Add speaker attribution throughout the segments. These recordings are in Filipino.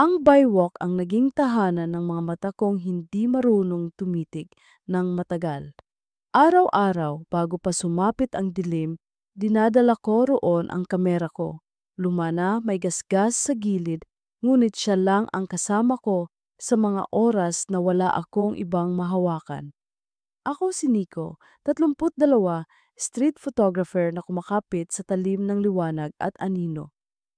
Speaker 1: Ang Baywalk ang naging tahanan ng mga mata kong hindi marunong tumitig ng matagal. Araw-araw bago pa sumapit ang dilim, dinadala ko roon ang kamera ko. Luma na, may gasgas sa gilid, ngunit siya lang ang kasama ko sa mga oras na wala akong ibang mahawakan. Ako si Nico, 32, street photographer na kumakapit sa talim ng liwanag at anino.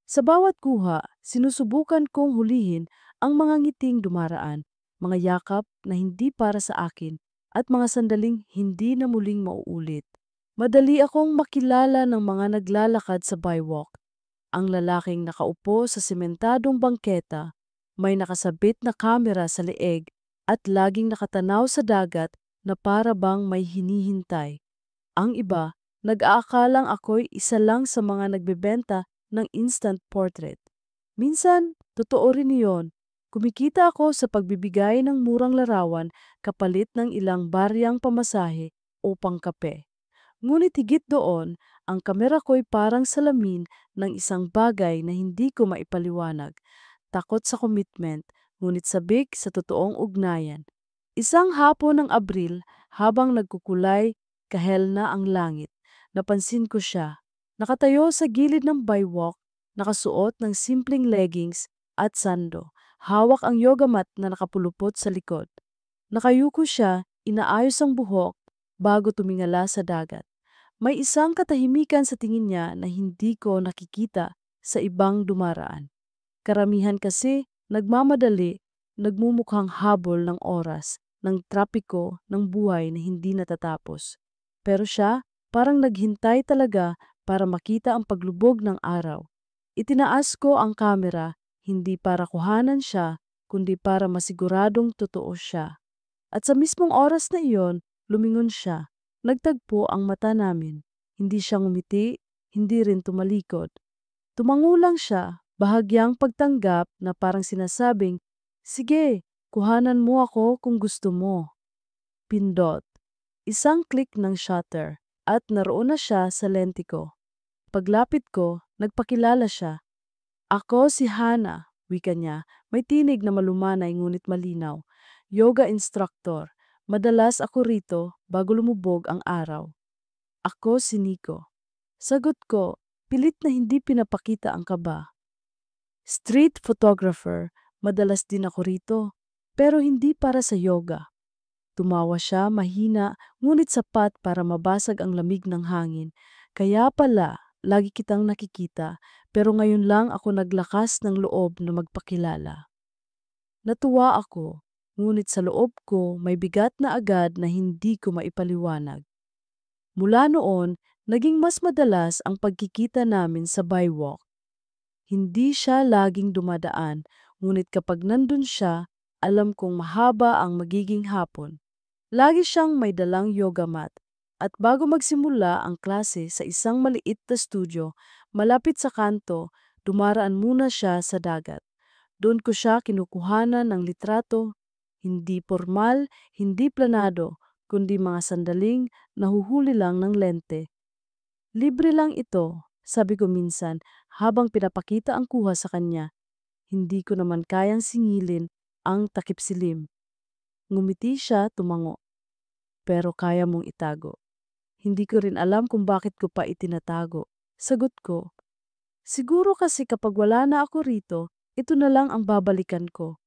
Speaker 1: Sa bawat kuha, sinusubukan kong hulihin ang mga ngiting dumaraan, mga yakap na hindi para sa akin, at mga sandaling hindi na muling mauulit. Madali akong makilala ng mga naglalakad sa bywalk. Ang lalaking nakaupo sa sementadong bangketa, may nakasabit na kamera sa leeg at laging nakatanaw sa dagat na para bang may hinihintay. Ang iba, nag-aakalang ako'y isa lang sa mga nagbebenta ng instant portrait. Minsan, totoo rin iyon. Kumikita ako sa pagbibigay ng murang larawan kapalit ng ilang baryang pamasahe o pangkape. Ngunit higit doon, ang kamera ko'y parang salamin ng isang bagay na hindi ko maipaliwanag. Takot sa commitment, ngunit sabik sa totoong ugnayan. Isang hapon ng Abril, habang nagkukulay, kahel na ang langit, napansin ko siya. Nakatayo sa gilid ng bywalk, nakasuot ng simpleng leggings at sando. Hawak ang yoga mat na nakapulupot sa likod. Nakayuko siya, inaayos ang buhok bago tumingala sa dagat. May isang katahimikan sa tingin niya na hindi ko nakikita sa ibang dumaraan. Karamihan kasi nagmamadali, nagmumukhang habol ng oras, ng trapiko, ng buhay na hindi natatapos. Pero siya, parang naghintay talaga para makita ang paglubog ng araw. Itinaas ko ang kamera, hindi para kuhanan siya, kundi para masiguradong totoo siya. At sa mismong oras na iyon, lumingon siya. Nagtagpo ang mata namin. Hindi siya ngumiti, hindi rin tumalikod. Tumango lang siya, bahagyang pagtanggap na parang sinasabing, "Sige, kuhanan mo ako kung gusto mo." Pindot. Isang click ng shutter at naroon na siya sa lente ko. Paglapit ko, nagpakilala siya. "Ako si Hana," wika niya, may tinig na malumanay ngunit malinaw. "Yoga instructor. Madalas ako rito bago lumubog ang araw." "Ako si Nico." Sagot ko, pilit na hindi pinapakita ang kaba. "Street photographer. Madalas din ako rito, pero hindi para sa yoga." Tumawa siya mahina ngunit sapat para mabasag ang lamig ng hangin. "Kaya pala, lagi kitang nakikita, pero ngayon lang ako naglakas ng loob na magpakilala." Natuwa ako, ngunit sa loob ko may bigat na agad na hindi ko maipaliwanag. Mula noon, naging mas madalas ang pagkikita namin sa bywalk. Hindi siya laging dumadaan, ngunit kapag nandun siya, alam kong mahaba ang magiging hapon. Lagi siyang may dalang yoga mat. At bago magsimula ang klase sa isang maliit na studio, malapit sa kanto, dumaraan muna siya sa dagat. Doon ko siya kinukuhanan ng litrato, hindi formal, hindi planado, kundi mga sandaling nahuhuli lang ng lente. "Libre lang ito," sabi ko minsan habang pinapakita ang kuha sa kanya. Hindi ko naman kayang singilin ang takip silim. Ngumiti siya, tumango. "Pero kaya mong itago." Hindi ko rin alam kung bakit ko pa itinatago. Sagot ko, "Siguro kasi kapag wala na ako rito, ito na lang ang babalikan ko."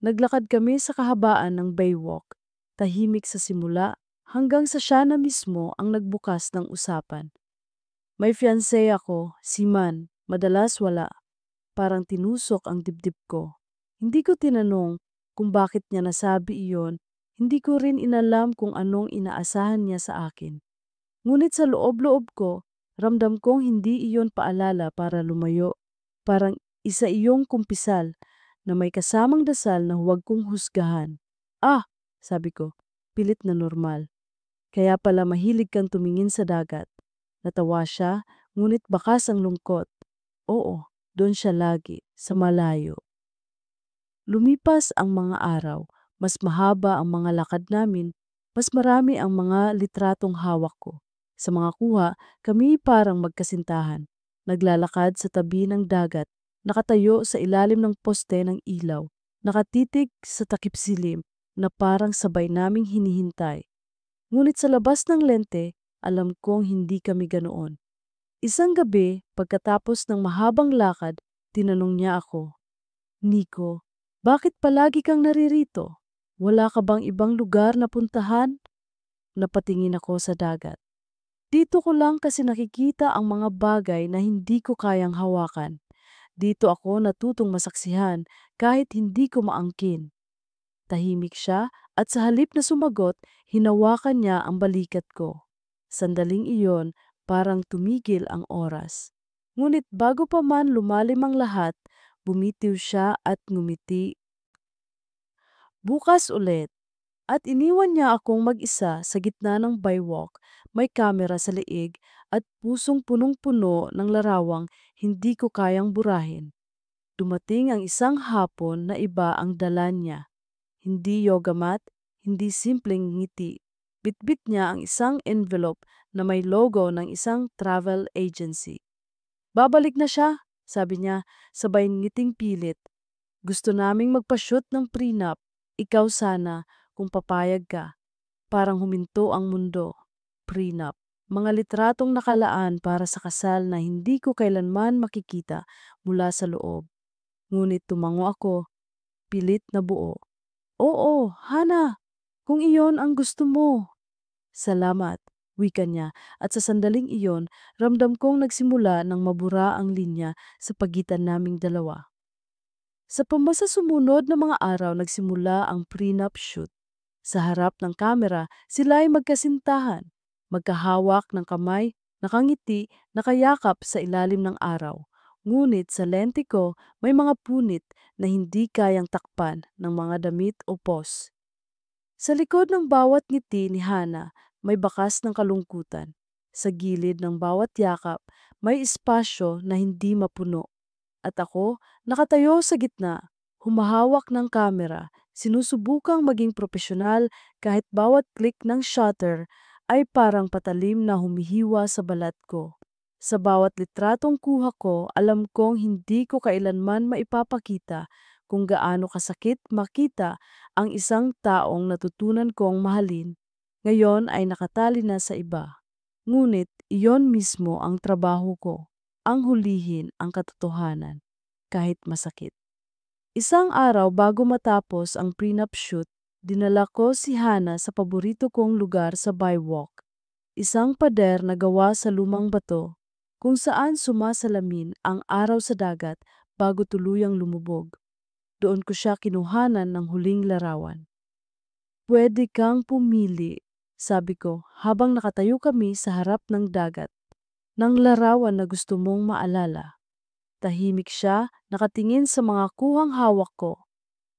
Speaker 1: Naglakad kami sa kahabaan ng baywalk, tahimik sa simula hanggang sa siya na mismo ang nagbukas ng usapan. "May fiancé ako, si Man, madalas wala." Parang tinusok ang dibdib ko. Hindi ko tinanong kung bakit niya nasabi iyon, hindi ko rin inalam kung anong inaasahan niya sa akin. Ngunit sa loob-loob ko, ramdam kong hindi iyon paalala para lumayo. Parang isa iyong kumpisal na may kasamang dasal na huwag kong husgahan. "Ah," sabi ko, pilit na normal. "Kaya pala mahilig kang tumingin sa dagat." Natawa siya, ngunit bakas ang lungkot. "Oo, doon siya lagi, sa malayo." Lumipas ang mga araw, mas mahaba ang mga lakad namin, mas marami ang mga litratong hawak ko. Sa mga kuha, kami parang magkasintahan. Naglalakad sa tabi ng dagat, nakatayo sa ilalim ng poste ng ilaw, nakatitig sa takipsilim na parang sabay naming hinihintay. Ngunit sa labas ng lente, alam kong hindi kami ganoon. Isang gabi, pagkatapos ng mahabang lakad, tinanong niya ako, "Nico, bakit palagi kang naririto? Wala ka bang ibang lugar na puntahan?" Napatingin ako sa dagat. Dito ko lang kasi nakikita ang mga bagay na hindi ko kayang hawakan. Dito ako natutong masaksihan kahit hindi ko maangkin. Tahimik siya at sa halip na sumagot, hinawakan niya ang balikat ko. Sandaling iyon, parang tumigil ang oras. Ngunit bago pa man lumalim ang lahat, bumitiw siya at ngumiti. Bukas ulit. At iniwan niya akong mag-isa sa gitna ng baywalk, may kamera sa leeg at pusong punong-puno ng larawang hindi ko kayang burahin. Dumating ang isang hapon na iba ang dala niya. Hindi yoga mat, hindi simpleng ngiti. Bitbit niya ang isang envelope na may logo ng isang travel agency. "Babalik na siya," sabi niya, sabay ngiting pilit. "Gusto naming magpa-shoot ng prenup. Ikaw sana, kung papayag ka." Parang huminto ang mundo. Prenup. Mga litratong nakalaan para sa kasal na hindi ko kailanman makikita mula sa loob. Ngunit tumango ako, pilit na buo. "Oo, Hana, kung iyon ang gusto mo." "Salamat," wika niya, at sa sandaling iyon, ramdam kong nagsimula ng mabura ang linya sa pagitan naming dalawa. Sa pambasa sumunod na mga araw nagsimula ang prenup shoot. Sa harap ng kamera, sila ay magkasintahan, magkahawak ng kamay, nakangiti, nakayakap sa ilalim ng araw. Ngunit sa lente ko, may mga punit na hindi kayang takpan ng mga damit o pose. Sa likod ng bawat ngiti ni Hana, may bakas ng kalungkutan. Sa gilid ng bawat yakap, may espasyo na hindi mapuno. At ako, nakatayo sa gitna, humahawak ng kamera, sinusubukang maging profesional kahit bawat click ng shutter ay parang patalim na humihiwa sa balat ko. Sa bawat litratong kuha ko, alam kong hindi ko kailanman maipapakita kung gaano kasakit makita ang isang taong natutunan kong mahalin. Ngayon ay nakatali na sa iba. Ngunit iyon mismo ang trabaho ko, ang hulihin ang katotohanan, kahit masakit. Isang araw bago matapos ang prenup shoot, dinala ko si Hana sa paborito kong lugar sa Bywalk. Isang pader na gawa sa lumang bato, kung saan sumasalamin ang araw sa dagat bago tuluyang lumubog. Doon ko siya kinuhanan ng huling larawan. "Pwede kang pumili," sabi ko habang nakatayo kami sa harap ng dagat, "ng larawan na gusto mong maalala." Tahimik siya, nakatingin sa mga kuhang hawak ko.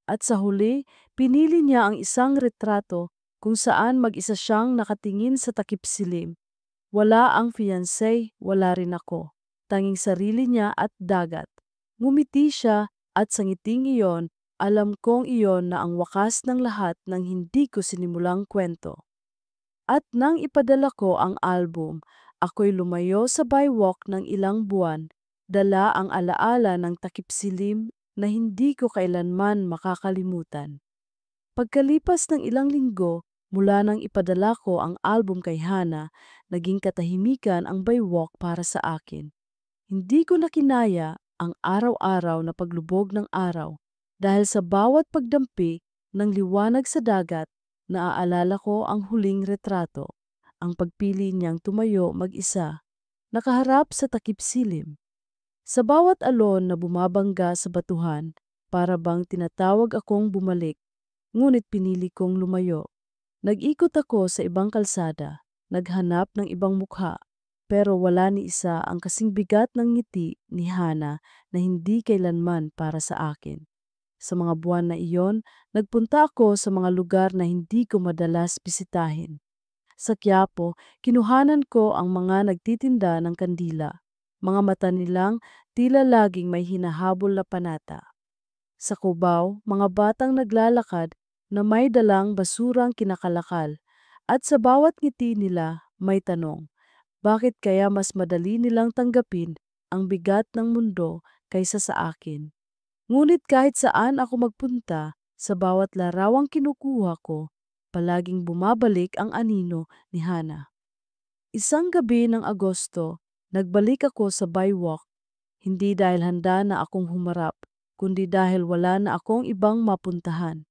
Speaker 1: At sa huli, pinili niya ang isang retrato kung saan mag-isa siyang nakatingin sa takipsilim. Wala ang fiancé, wala rin ako. Tanging sarili niya at dagat. Ngumiti siya at sa ngiting iyon, alam kong iyon na ang wakas ng lahat ng hindi ko sinimulang kwento. At nang ipadala ko ang album, ako'y lumayo sa bywalk ng ilang buwan, dala ang alaala ng takipsilim na hindi ko kailanman makakalimutan. Pagkalipas ng ilang linggo, mula nang ipadala ko ang album kay Hana, naging katahimikan ang bywalk para sa akin. Hindi ko nakinaya ang araw-araw na paglubog ng araw dahil sa bawat pagdampi ng liwanag sa dagat, naaalala ko ang huling retrato, ang pagpili niyang tumayo mag-isa, nakaharap sa takipsilim. Sa bawat alon na bumabangga sa batuhan, para bang tinatawag akong bumalik, ngunit pinili kong lumayo. Nag-ikot ako sa ibang kalsada, naghanap ng ibang mukha, pero wala ni isa ang kasing bigat ng ngiti ni Hana na hindi kailanman para sa akin. Sa mga buwan na iyon, nagpunta ako sa mga lugar na hindi ko madalas bisitahin. Sa Quiapo, kinuhanan ko ang mga nagtitinda ng kandila. Mga mata nilang tila laging may hinahabol na panata. Sa Cubao, mga batang naglalakad na may dalang basurang kinakalakal. At sa bawat ngiti nila, may tanong, bakit kaya mas madali nilang tanggapin ang bigat ng mundo kaysa sa akin. Ngunit kahit saan ako magpunta, sa bawat larawang kinukuha ko, palaging bumabalik ang anino ni Hana. Isang gabi ng Agosto, nagbalik ako sa Baywalk, hindi dahil handa na akong humarap, kundi dahil wala na akong ibang mapuntahan.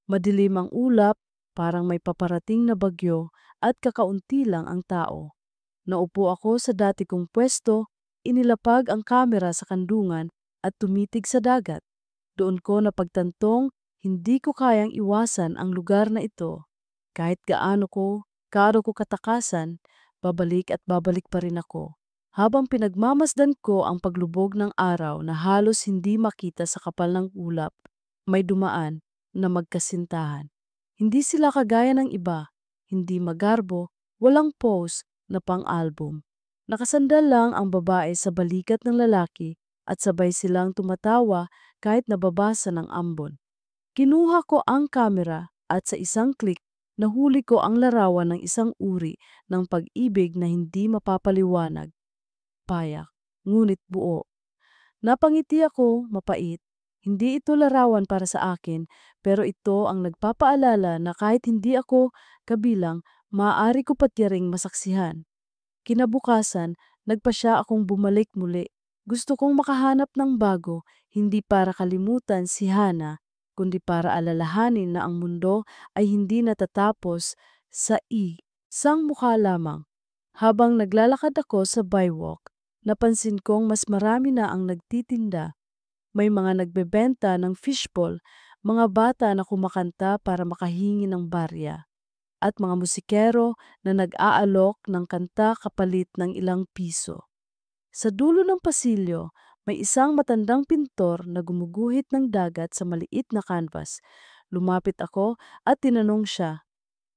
Speaker 1: Madilim ang ulap, parang may paparating na bagyo at kakaunti lang ang tao. Naupo ako sa dati kong pwesto, inilapag ang kamera sa kandungan at tumitig sa dagat. Doon ko napagtantong hindi ko kayang iwasan ang lugar na ito. Kahit gaano ko katakasan, babalik at babalik pa rin ako. Habang pinagmamasdan ko ang paglubog ng araw na halos hindi makita sa kapal ng ulap, may dumaan na magkasintahan. Hindi sila kagaya ng iba, hindi magarbo, walang pose na pang-album. Nakasandal lang ang babae sa balikat ng lalaki at sabay silang tumatawa kahit nababasa ng ambon. Kinuha ko ang kamera at sa isang click, nahuli ko ang larawan ng isang uri ng pag-ibig na hindi mapapaliwanag. Payak, ngunit buo. Napangiti ako, mapait. Hindi ito larawan para sa akin, pero ito ang nagpapaalala na kahit hindi ako kabilang, maaari ko patiyaring masaksihan. Kinabukasan, nagpasya akong bumalik muli. Gusto kong makahanap ng bago, hindi para kalimutan si Hana, kundi para alalahanin na ang mundo ay hindi natatapos sa isang mukha lamang. Habang naglalakad ako sa bywalk, napansin kong mas marami na ang nagtitinda. May mga nagbebenta ng fishball, mga bata na kumakanta para makahingi ng barya, at mga musikero na nag-aalok ng kanta kapalit ng ilang piso. Sa dulo ng pasilyo, may isang matandang pintor na gumuguhit ng dagat sa maliit na canvas. Lumapit ako at tinanong siya,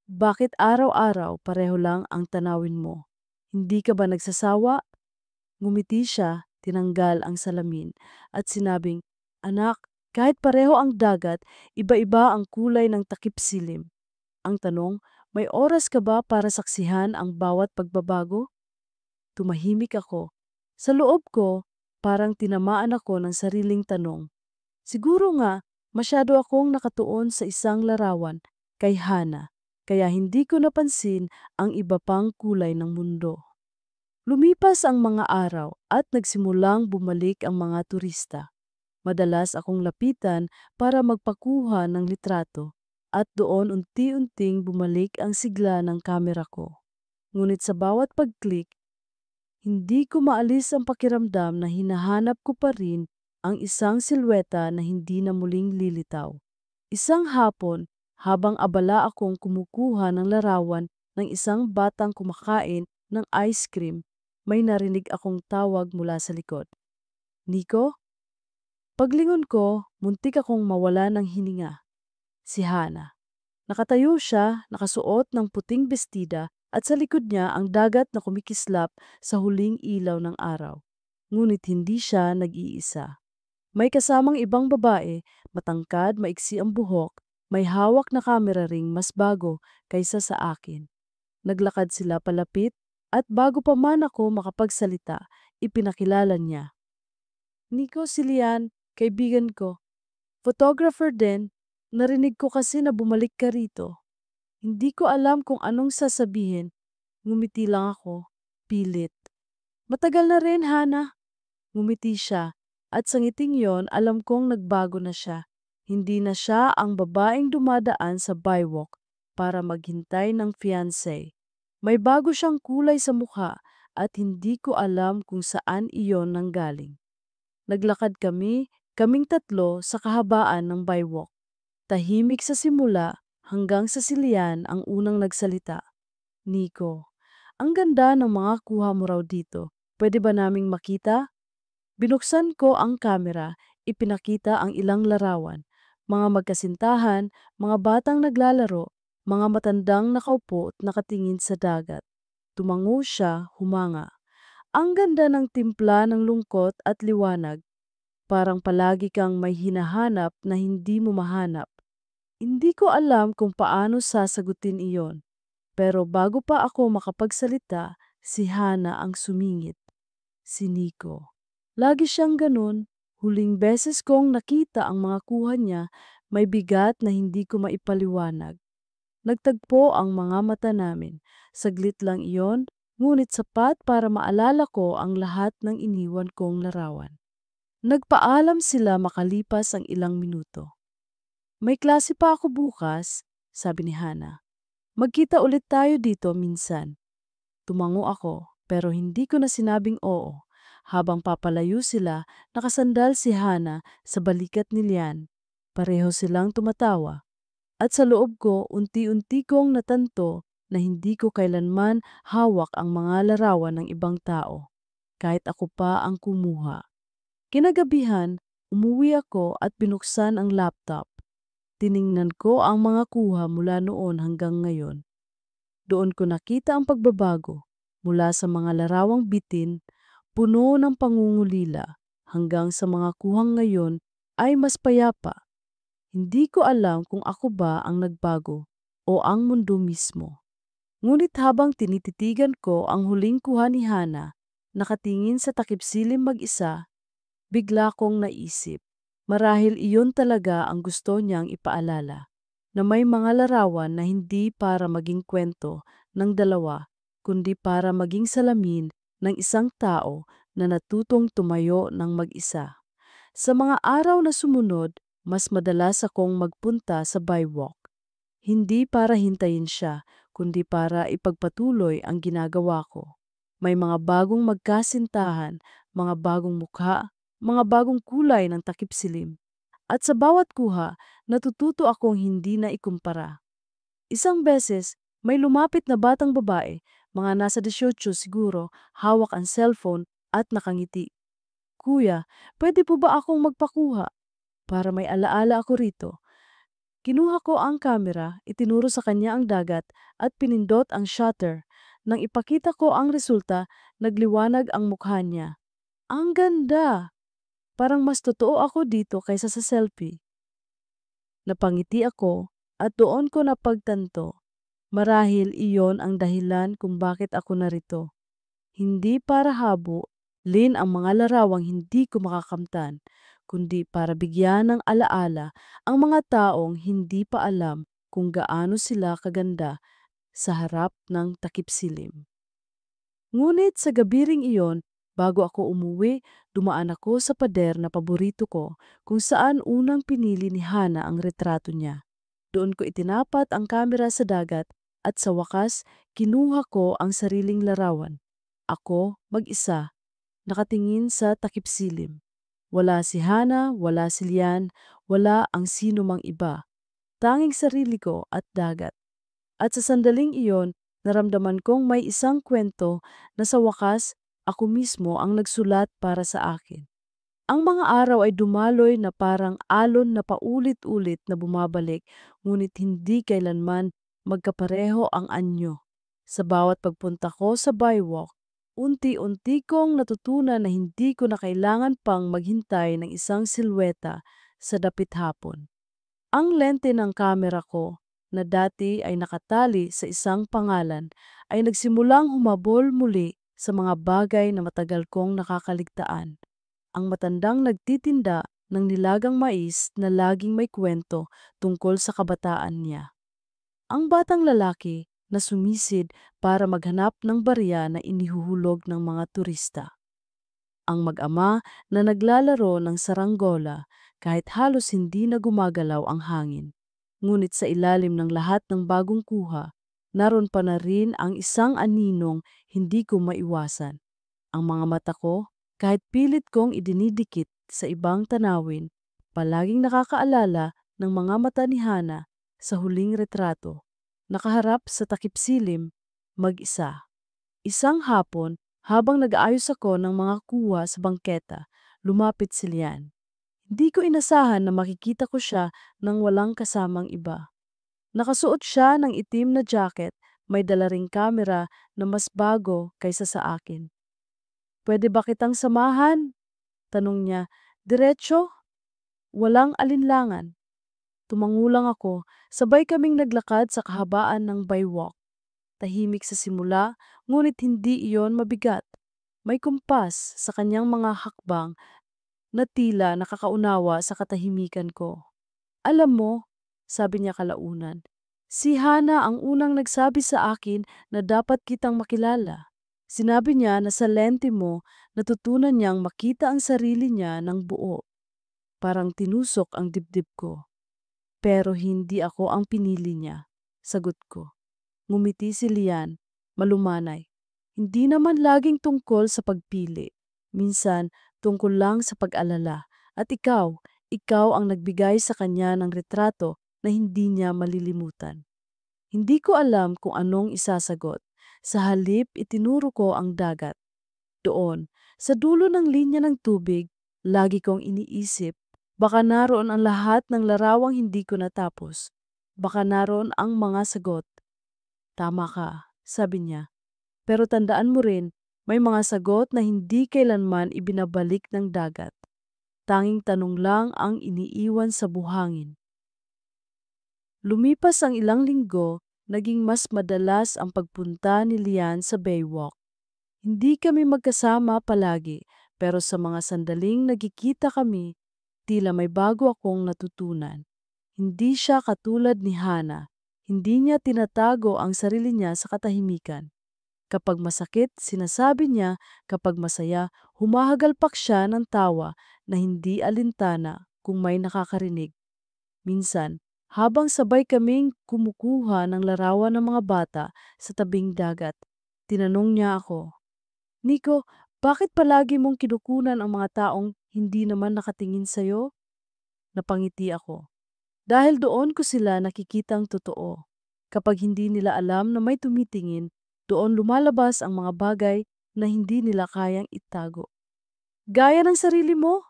Speaker 1: "Bakit araw-araw pareho lang ang tanawin mo? Hindi ka ba nagsasawa?" Ngumiti siya, tinanggal ang salamin, at sinabing, "Anak, kahit pareho ang dagat, iba-iba ang kulay ng takip silim." Ang tanong, "May oras ka ba para saksihan ang bawat pagbabago?" Tumahimik ako. Sa loob ko, parang tinamaan ako ng sariling tanong. Siguro nga, masyado akong nakatuon sa isang larawan, kay Hana, kaya hindi ko napansin ang iba pang kulay ng mundo. Lumipas ang mga araw at nagsimulang bumalik ang mga turista. Madalas akong lapitan para magpakuha ng litrato at doon unti-unting bumalik ang sigla ng kamera ko. Ngunit sa bawat pag-click, hindi ko maalis ang pakiramdam na hinahanap ko pa rin ang isang silweta na hindi na muling lilitaw. Isang hapon, habang abala akong kumukuha ng larawan ng isang batang kumakain ng ice cream, may narinig akong tawag mula sa likod. "Nico?" Paglingon ko, muntik akong mawala ng hininga. Si Hana. Nakatayo siya, nakasuot ng puting bestida at sa likod niya ang dagat na kumikislap sa huling ilaw ng araw. Ngunit hindi siya nag-iisa. May kasamang ibang babae, matangkad, maiksi ang buhok, may hawak na kamera ring mas bago kaysa sa akin. Naglakad sila palapit at bago pa man ako makapagsalita, ipinakilala niya. "Nico Silian, kaibigan ko. Photographer din, narinig ko kasi na bumalik ka rito." Hindi ko alam kung anong sasabihin. Ngumiti lang ako, pilit. "Matagal na rin, Hana." Ngumiti siya, at sa ngiting yon alam kong nagbago na siya. Hindi na siya ang babaeng dumadaan sa bywalk para maghintay ng fiancé. May bago siyang kulay sa mukha at hindi ko alam kung saan iyon nanggaling. Naglakad kaming tatlo sa kahabaan ng bywalk. Tahimik sa simula hanggang sa silian ang unang nagsalita. "Nico, ang ganda ng mga kuha mo raw dito. Pwede ba naming makita?" Binuksan ko ang kamera, ipinakita ang ilang larawan. Mga magkasintahan, mga batang naglalaro, mga matandang nakaupo at nakatingin sa dagat. Tumango siya, humanga. "Ang ganda ng timpla ng lungkot at liwanag. Parang palagi kang may hinahanap na hindi mo mahanap." Hindi ko alam kung paano sasagutin iyon. Pero bago pa ako makapagsalita, si Hana ang sumingit. "Si Nico. Lagi siyang ganun. Huling beses kong nakita ang mga kuha niya, may bigat na hindi ko maipaliwanag. Nagtagpo ang mga mata namin. Saglit lang iyon, ngunit sapat para maalala ko ang lahat ng iniwan kong larawan. Nagpaalam sila makalipas ang ilang minuto. May klase pa ako bukas, sabi ni Hana. Magkita ulit tayo dito minsan. Tumango ako, pero hindi ko na sinabing oo. Habang papalayo sila, nakasandal si Hana sa balikat ni Lian. Pareho silang tumatawa. At sa loob ko, unti-unti kong natanto na hindi ko kailanman hawak ang mga larawan ng ibang tao, kahit ako pa ang kumuha. Kinagabihan, umuwi ako at binuksan ang laptop. Tiningnan ko ang mga kuha mula noon hanggang ngayon. Doon ko nakita ang pagbabago mula sa mga larawang bitin, puno ng pangungulila, hanggang sa mga kuhang ngayon ay mas payapa. Hindi ko alam kung ako ba ang nagbago o ang mundo mismo. Ngunit habang tinititigan ko ang huling kuha ni Hana, nakatingin sa takipsilim mag-isa, bigla kong naisip. Marahil iyon talaga ang gusto niyang ipaalala, na may mga larawan na hindi para maging kwento ng dalawa, kundi para maging salamin ng isang tao na natutong tumayo ng mag-isa. Sa mga araw na sumunod, mas madalas akong magpunta sa Bywalk. Hindi para hintayin siya, kundi para ipagpatuloy ang ginagawa ko. May mga bagong magkasintahan, mga bagong mukha, mga bagong kulay ng takip silim. At sa bawat kuha, natututo akong hindi na ikumpara. Isang beses, may lumapit na batang babae, mga nasa 18 siguro, hawak ang cellphone at nakangiti. Kuya, pwede po ba akong magpakuha? Para may alaala ako rito. Kinuha ko ang kamera, itinuro sa kanya ang dagat at pinindot ang shutter. Nang ipakita ko ang resulta, nagliwanag ang mukha niya. Ang ganda! Parang mas totoo ako dito kaysa sa selfie. Napangiti ako at doon ko napagtanto. Marahil iyon ang dahilan kung bakit ako narito. Hindi para lin ang mga larawang hindi ko makakamtan, kundi para bigyan ng alaala ang mga taong hindi pa alam kung gaano sila kaganda sa harap ng takipsilim. Ngunit sa gabi ring iyon, bago ako umuwi, dumaan ako sa pader na paborito ko kung saan unang pinili ni Hana ang retrato niya. Doon ko itinapat ang kamera sa dagat at sa wakas, kinuha ko ang sariling larawan. Ako, mag-isa, nakatingin sa takipsilim. Wala si Hana, wala si Lian, wala ang sino mang iba. Tanging sarili ko at dagat. At sa sandaling iyon, naramdaman kong may isang kwento na sa wakas, ako mismo ang nagsulat para sa akin. Ang mga araw ay dumaloy na parang alon na paulit-ulit na bumabalik, ngunit hindi kailanman magkapareho ang anyo. Sa bawat pagpunta ko sa Bywalk, unti-unti kong natutunan na hindi ko na kailangan pang maghintay ng isang silweta sa dapit hapon. Ang lente ng kamera ko, na dati ay nakatali sa isang pangalan, ay nagsimulang humabol muli sa mga bagay na matagal kong nakakaligtaan. Ang matandang nagtitinda ng nilagang mais na laging may kwento tungkol sa kabataan niya. Ang batang lalaki na sumisid para maghanap ng barya na inihuhulog ng mga turista. Ang mag-ama na naglalaro ng saranggola kahit halos hindi na gumagalaw ang hangin. Ngunit sa ilalim ng lahat ng bagong kuha, naroon pa na rin ang isang aninong hindi ko maiwasan. Ang mga mata ko, kahit pilit kong idinidikit sa ibang tanawin, palaging nakakaalala ng mga mata ni Hana sa huling retrato. Nakaharap sa takipsilim, mag-isa. Isang hapon, habang nag-aayos ako ng mga kuha sa bangketa, lumapit si Lian. Hindi ko inasahan na makikita ko siya nang walang kasamang iba. Nakasuot siya ng itim na jacket, may dala ring kamera na mas bago kaysa sa akin. Pwede ba kitang samahan? Tanong niya. Diretso? Walang alinlangan. Tumangulang ako, sabay kaming naglakad sa kahabaan ng Bywalk. Tahimik sa simula, ngunit hindi iyon mabigat. May kumpas sa kanyang mga hakbang na tila nakakaunawa sa katahimikan ko. Alam mo, sabi niya kalaunan, si Hana ang unang nagsabi sa akin na dapat kitang makilala. Sinabi niya na sa lente mo natutunan niyang makita ang sarili niya ng buo. Parang tinusok ang dibdib ko. Pero hindi ako ang pinili niya, sagot ko. Ngumiti si Lian, malumanay. Hindi naman laging tungkol sa pagpili. Minsan, tungkol lang sa pag-alala. At ikaw ang nagbigay sa kanya ng retrato na hindi niya malilimutan. Hindi ko alam kung anong isasagot. Sa halip, itinuro ko ang dagat. Doon, sa dulo ng linya ng tubig, lagi kong iniisip, baka naroon ang lahat ng larawang hindi ko natapos. Baka naroon ang mga sagot. Tama ka, sabi niya. Pero tandaan mo rin, may mga sagot na hindi kailanman ibinabalik ng dagat. Tanging tanong lang ang iniiwan sa buhangin. Lumipas ang ilang linggo, naging mas madalas ang pagpunta ni Lian sa Baywalk. Hindi kami magkasama palagi, pero sa mga sandaling nagkikita kami, tila may bago akong natutunan. Hindi siya katulad ni Hana. Hindi niya tinatago ang sarili niya sa katahimikan. Kapag masakit, sinasabi niya. Kapag masaya, humahagalpak siya ng tawa na hindi alintana kung may nakakarinig. Minsan, habang sabay kaming kumukuha ng larawan ng mga bata sa tabing dagat, tinanong niya ako, Nico, bakit palagi mong kinukunan ang mga taong hindi naman nakatingin sa'yo? Napangiti ako. Dahil doon ko sila nakikitang totoo. Kapag hindi nila alam na may tumitingin, doon lumalabas ang mga bagay na hindi nila kayang itago. Gaya ng sarili mo?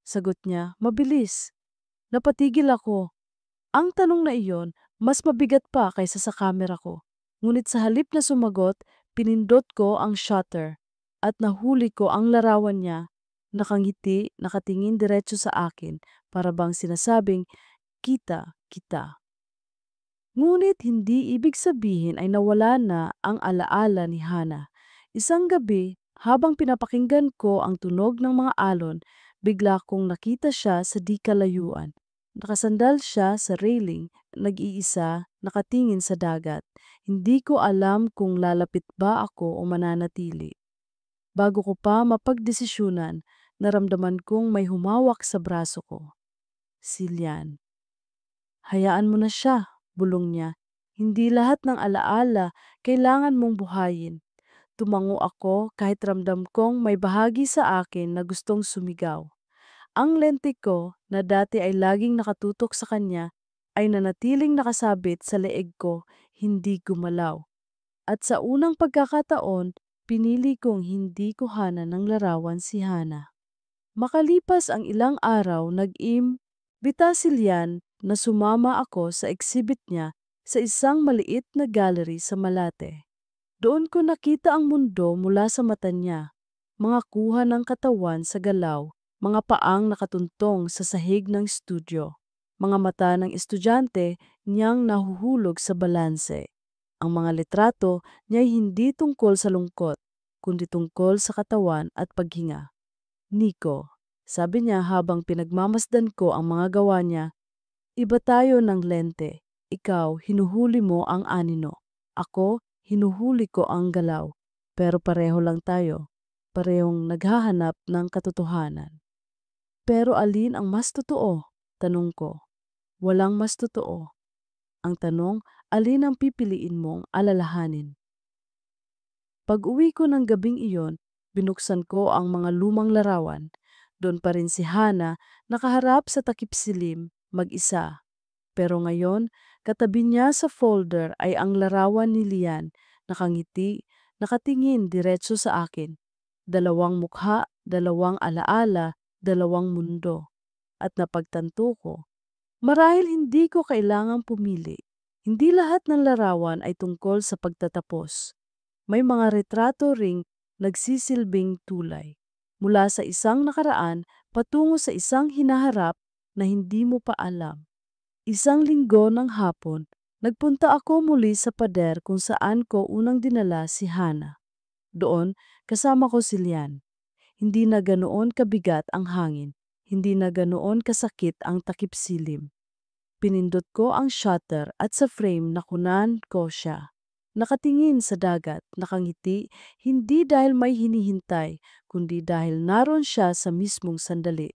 Speaker 1: Sagot niya, mabilis. Napatigil ako. Ang tanong na iyon, mas mabigat pa kaysa sa kamera ko. Ngunit sa halip na sumagot, pinindot ko ang shutter at nahuli ko ang larawan niya. Nakangiti, nakatingin diretso sa akin para bang sinasabing, kita, kita. Ngunit hindi ibig sabihin ay nawala na ang alaala ni Hana. Isang gabi, habang pinapakinggan ko ang tunog ng mga alon, bigla kong nakita siya sa di kalayuan. Nakasandal siya sa railing, nag-iisa, nakatingin sa dagat. Hindi ko alam kung lalapit ba ako o mananatili. Bago ko pa mapagdesisyunan, naramdaman kong may humawak sa braso ko. Si Lian. Hayaan mo na siya, bulong niya. Hindi lahat ng alaala kailangan mong buhayin. Tumango ako kahit ramdam kong may bahagi sa akin na gustong sumigaw. Ang lente ko na dati ay laging nakatutok sa kanya ay nanatiling nakasabit sa leeg ko, hindi gumalaw. At sa unang pagkakataon, pinili kong hindi kuhanan ng larawan si Hana. Makalipas ang ilang araw, bita si Lian na sumama ako sa exhibit niya sa isang maliit na gallery sa Malate. Doon ko nakita ang mundo mula sa mata niya, mga kuha ng katawan sa galaw, mga paang nakatuntong sa sahig ng studio, mga mata ng estudyante niyang nahuhulog sa balanse. Ang mga litrato niya ay hindi tungkol sa lungkot, kundi tungkol sa katawan at paghinga. Nico, sabi niya habang pinagmamasdan ko ang mga gawa niya, iba tayo ng lente. Ikaw, hinuhuli mo ang anino. Ako, hinuhuli ko ang galaw. Pero pareho lang tayo. Parehong naghahanap ng katotohanan. Pero alin ang mas totoo? Tanong ko. Walang mas totoo. Ang tanong, alin ang pipiliin mong alalahanin? Pag-uwi ko ng gabing iyon, binuksan ko ang mga lumang larawan. Doon pa rin si Hana, nakaharap sa takip silim, mag-isa. Pero ngayon, katabi niya sa folder ay ang larawan ni Lian, nakangiti, nakatingin diretso sa akin. Dalawang mukha, dalawang alaala, dalawang mundo. At napagtanto ko, marahil hindi ko kailangang pumili. Hindi lahat ng larawan ay tungkol sa pagtatapos. May mga retrato ring nagsisilbing tulay. Mula sa isang nakaraan patungo sa isang hinaharap na hindi mo pa alam. Isang linggo ng hapon, nagpunta ako muli sa pader kung saan ko unang dinala si Hana. Doon, kasama ko si Lian. Hindi na ganoon kabigat ang hangin. Hindi na ganoon kasakit ang takip silim. Pinindot ko ang shutter at sa frame nakunan ko siya. Nakatingin sa dagat, nakangiti, hindi dahil may hinihintay, kundi dahil naroon siya sa mismong sandali.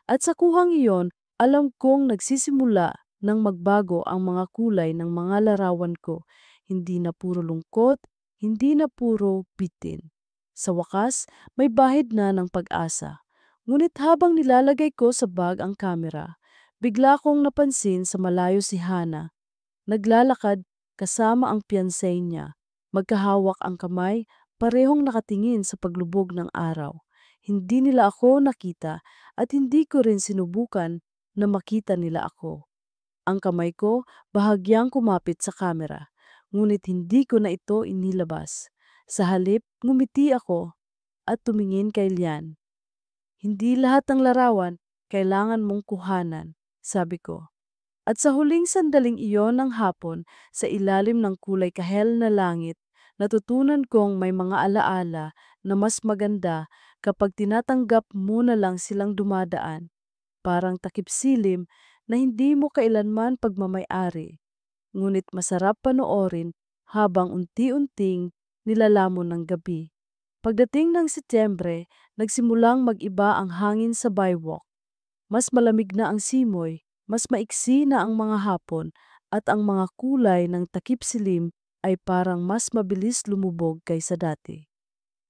Speaker 1: At sa kuhang iyon, alam kong nagsisimula nang magbago ang mga kulay ng mga larawan ko. Hindi na puro lungkot, hindi na puro bitin. Sa wakas, may bahid na ng pag-asa. Ngunit habang nilalagay ko sa bag ang kamera, bigla kong napansin sa malayo si Hana. Naglalakad kasama ang fiancé niya. Magkahawak ang kamay, parehong nakatingin sa paglubog ng araw. Hindi nila ako nakita at hindi ko rin sinubukan na makita nila ako. Ang kamay ko bahagyang kumapit sa kamera, ngunit hindi ko na ito inilabas. Sa halip, ngumiti ako at tumingin kay Lian. Hindi lahat ng larawan kailangan mong kuhanan, sabi ko. At sa huling sandaling iyon ng hapon, sa ilalim ng kulay kahel na langit, natutunan kong may mga alaala na mas maganda kapag tinatanggap mo na lang silang dumadaan, parang takip silim na hindi mo kailanman pagmamay-ari. Ngunit masarap panoorin habang unti-unting nilalamon ng gabi. Pagdating ng Setyembre, nagsimulang mag-iba ang hangin sa Baywalk. Mas malamig na ang simoy, mas maiksi na ang mga hapon, at ang mga kulay ng takip silim ay parang mas mabilis lumubog kaysa dati.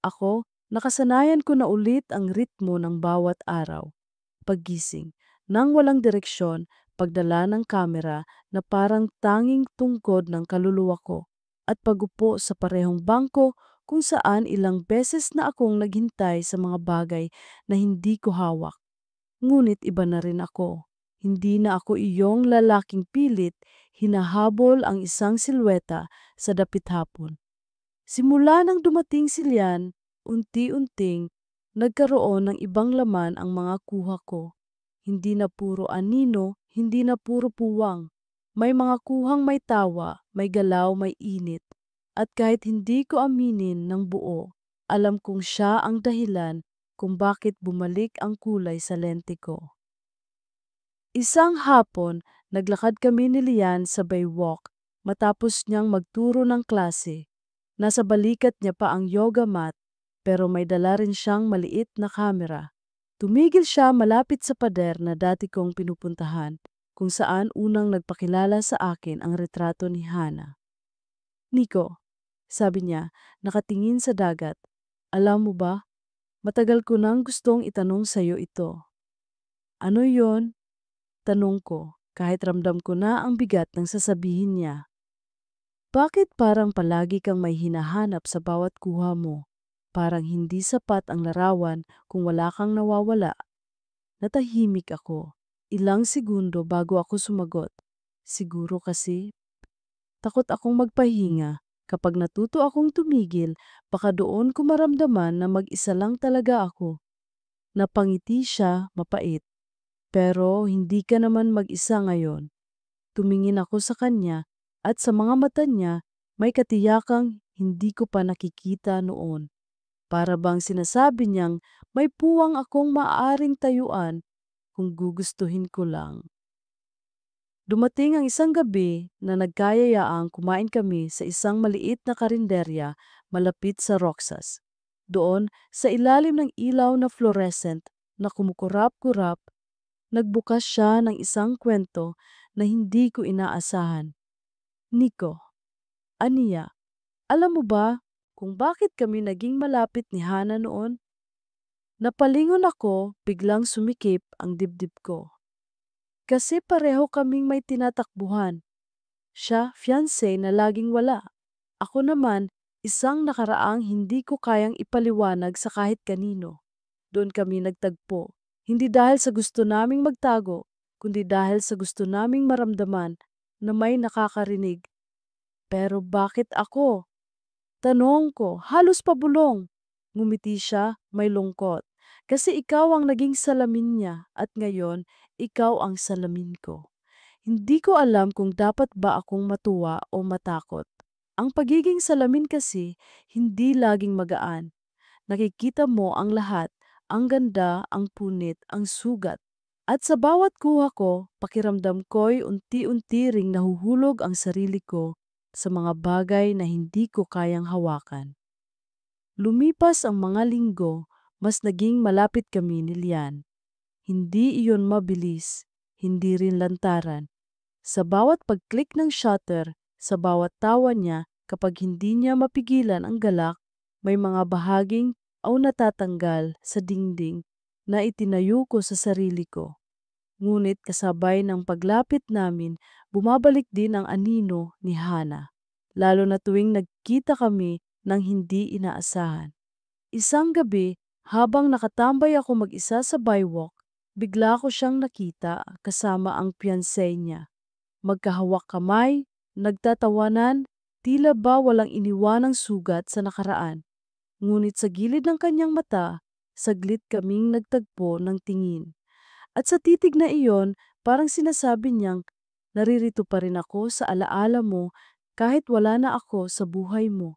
Speaker 1: Ako, nakasanayan ko na ulit ang ritmo ng bawat araw. Paggising, nang walang direksyon, pagdala ng kamera na parang tanging tungkod ng kaluluwa ko, at pagupo sa parehong bangko kung saan ilang beses na akong naghintay sa mga bagay na hindi ko hawak. Ngunit iba na rin ako. Hindi na ako iyong lalaking pilit, hinahabol ang isang silweta sa dapit hapon. Simula nang dumating si Lian, unti-unting nagkaroon ng ibang laman ang mga kuha ko. Hindi na puro anino, hindi na puro puwang. May mga kuhang may tawa, may galaw, may init. At kahit hindi ko aminin ng buo, alam kong siya ang dahilan kung bakit bumalik ang kulay sa lente ko. Isang hapon, naglakad kami ni Lian sa Baywalk matapos niyang magturo ng klase. Nasa balikat niya pa ang yoga mat, pero may dala rin siyang maliit na kamera. Tumigil siya malapit sa pader na dati kong pinupuntahan, kung saan unang nagpakilala sa akin ang retrato ni Hana. "Nico," sabi niya, nakatingin sa dagat, "alam mo ba, matagal ko nang gustong itanong sa'yo ito." "Ano yon?" tanong ko, kahit ramdam ko na ang bigat ng sasabihin niya. "Bakit parang palagi kang may hinahanap sa bawat kuha mo? Parang hindi sapat ang larawan kung wala kang nawawala." Natahimik ako. Ilang segundo bago ako sumagot. Siguro kasi takot akong magpahinga. Kapag natuto akong tumigil, baka doon ko maramdaman na mag-isa lang talaga ako. Napangiti siya, mapait. "Pero hindi ka naman mag-isa ngayon." Tumingin ako sa kanya at sa mga mata niya may katiyakang hindi ko pa nakikita noon. Para bang sinasabi niyang may puwang akong maaaring tayuan kung gugustuhin ko lang. Dumating ang isang gabi na nagkayayaang kumain kami sa isang maliit na karinderya malapit sa Roxas. Doon, sa ilalim ng ilaw na fluorescent na kumukurap-kurap, nagbukas siya ng isang kwento na hindi ko inaasahan. "Nico," aniya, "alam mo ba kung bakit kami naging malapit ni Hana noon?" Napalingon ako, biglang sumikip ang dibdib ko. Kasi pareho kaming may tinatakbuhan. Siya, fiancé na laging wala. Ako naman, isang nakaraang hindi ko kayang ipaliwanag sa kahit kanino. Doon kami nagtagpo. Hindi dahil sa gusto naming magtago, kundi dahil sa gusto naming maramdaman na may nakakarinig. "Pero bakit ako?" tanong ko, halos pabulong. Ngumiti siya, may lungkot. "Kasi ikaw ang naging salamin niya at ngayon, ikaw ang salamin ko." Hindi ko alam kung dapat ba akong matuwa o matakot. Ang pagiging salamin kasi, hindi laging magaan. Nakikita mo ang lahat ang ganda, ang punit, ang sugat. At sa bawat kuha ko, pakiramdam ko'y unti-unti ring nahuhulog ang sarili ko sa mga bagay na hindi ko kayang hawakan. Lumipas ang mga linggo, mas naging malapit kami ni Lian. Hindi iyon mabilis, hindi rin lantaran. Sa bawat pag-click ng shutter, sa bawat tawa niya, kapag hindi niya mapigilan ang galak, may mga bahaging natatanggal sa dingding na itinayo ko sa sarili ko. Ngunit kasabay ng paglapit namin, bumabalik din ang anino ni Hana, lalo na tuwing nagkita kami ng hindi inaasahan. Isang gabi, habang nakatambay ako mag-isa sa bywalk, bigla ko siyang nakita kasama ang fiancé niya. Magkahawak kamay, nagtatawanan, tila ba walang iniwanang sugat sa nakaraan. Ngunit sa gilid ng kanyang mata, saglit kaming nagtagpo ng tingin. At sa titig na iyon, parang sinasabi niyang, naririto pa rin ako sa alaala mo kahit wala na ako sa buhay mo.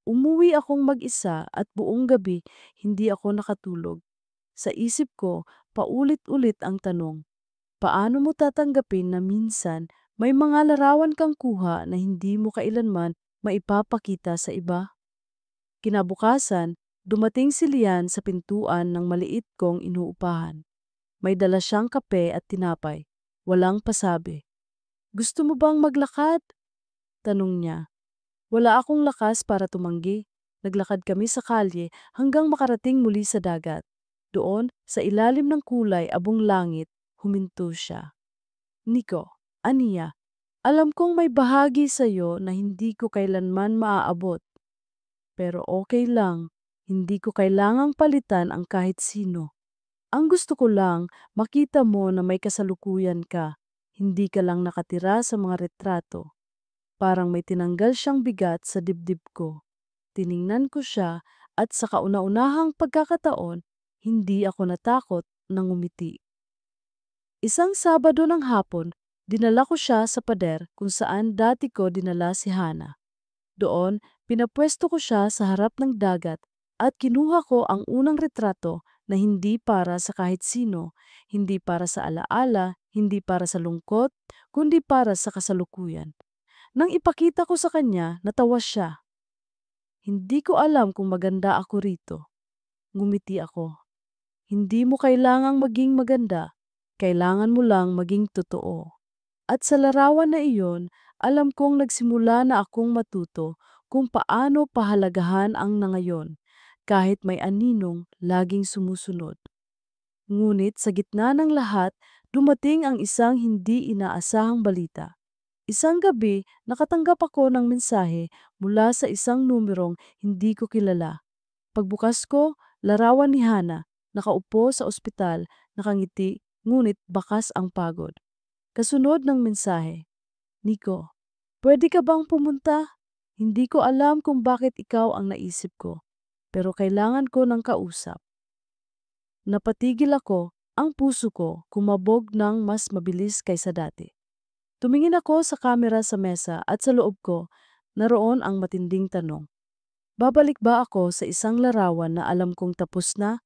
Speaker 1: Umuwi akong mag-isa at buong gabi hindi ako nakatulog. Sa isip ko, paulit-ulit ang tanong, paano mo tatanggapin na minsan may mga larawan kang kuha na hindi mo kailanman maipapakita sa iba? Kinabukasan, dumating si Lian sa pintuan ng maliit kong inuupahan. May dala siyang kape at tinapay. Walang pasabi. Gusto mo bang maglakad? Tanong niya. Wala akong lakas para tumanggi. Naglakad kami sa kalye hanggang makarating muli sa dagat. Doon, sa ilalim ng kulay abong langit, huminto siya. Nico, aniya, alam kong may bahagi sa iyo na hindi ko kailanman maaabot. Pero okay lang, hindi ko kailangang palitan ang kahit sino. Ang gusto ko lang, makita mo na may kasalukuyan ka. Hindi ka lang nakatira sa mga retrato. Parang may tinanggal siyang bigat sa dibdib ko. Tiningnan ko siya at sa kauna-unahang pagkakataon, hindi ako natakot na ngumiti. Isang Sabado ng hapon, dinala ko siya sa pader kung saan dati ko dinala si Hana. Doon, pinapwesto ko siya sa harap ng dagat at kinuha ko ang unang retrato na hindi para sa kahit sino, hindi para sa alaala, hindi para sa lungkot, kundi para sa kasalukuyan. Nang ipakita ko sa kanya, natawa siya. Hindi ko alam kung maganda ako rito. Ngumiti ako. Hindi mo kailangang maging maganda, kailangan mo lang maging totoo. At sa larawan na iyon, alam kong nagsimula na akong matuto kung paano pahalagahan ang nangayon, kahit may aninong laging sumusunod. Ngunit sa gitna ng lahat, dumating ang isang hindi inaasahang balita. Isang gabi, nakatanggap ako ng mensahe mula sa isang numerong hindi ko kilala. Pagbukas ko, larawan ni Hana, nakaupo sa ospital, nakangiti, ngunit bakas ang pagod. Kasunod ng mensahe, Nico, pwede ka bang pumunta? Hindi ko alam kung bakit ikaw ang naisip ko, pero kailangan ko ng kausap. Napatigil ako, ang puso ko kumabog ng mas mabilis kaysa dati. Tumingin ako sa kamera sa mesa at sa loob ko, naroon ang matinding tanong. Babalik ba ako sa isang larawan na alam kong tapos na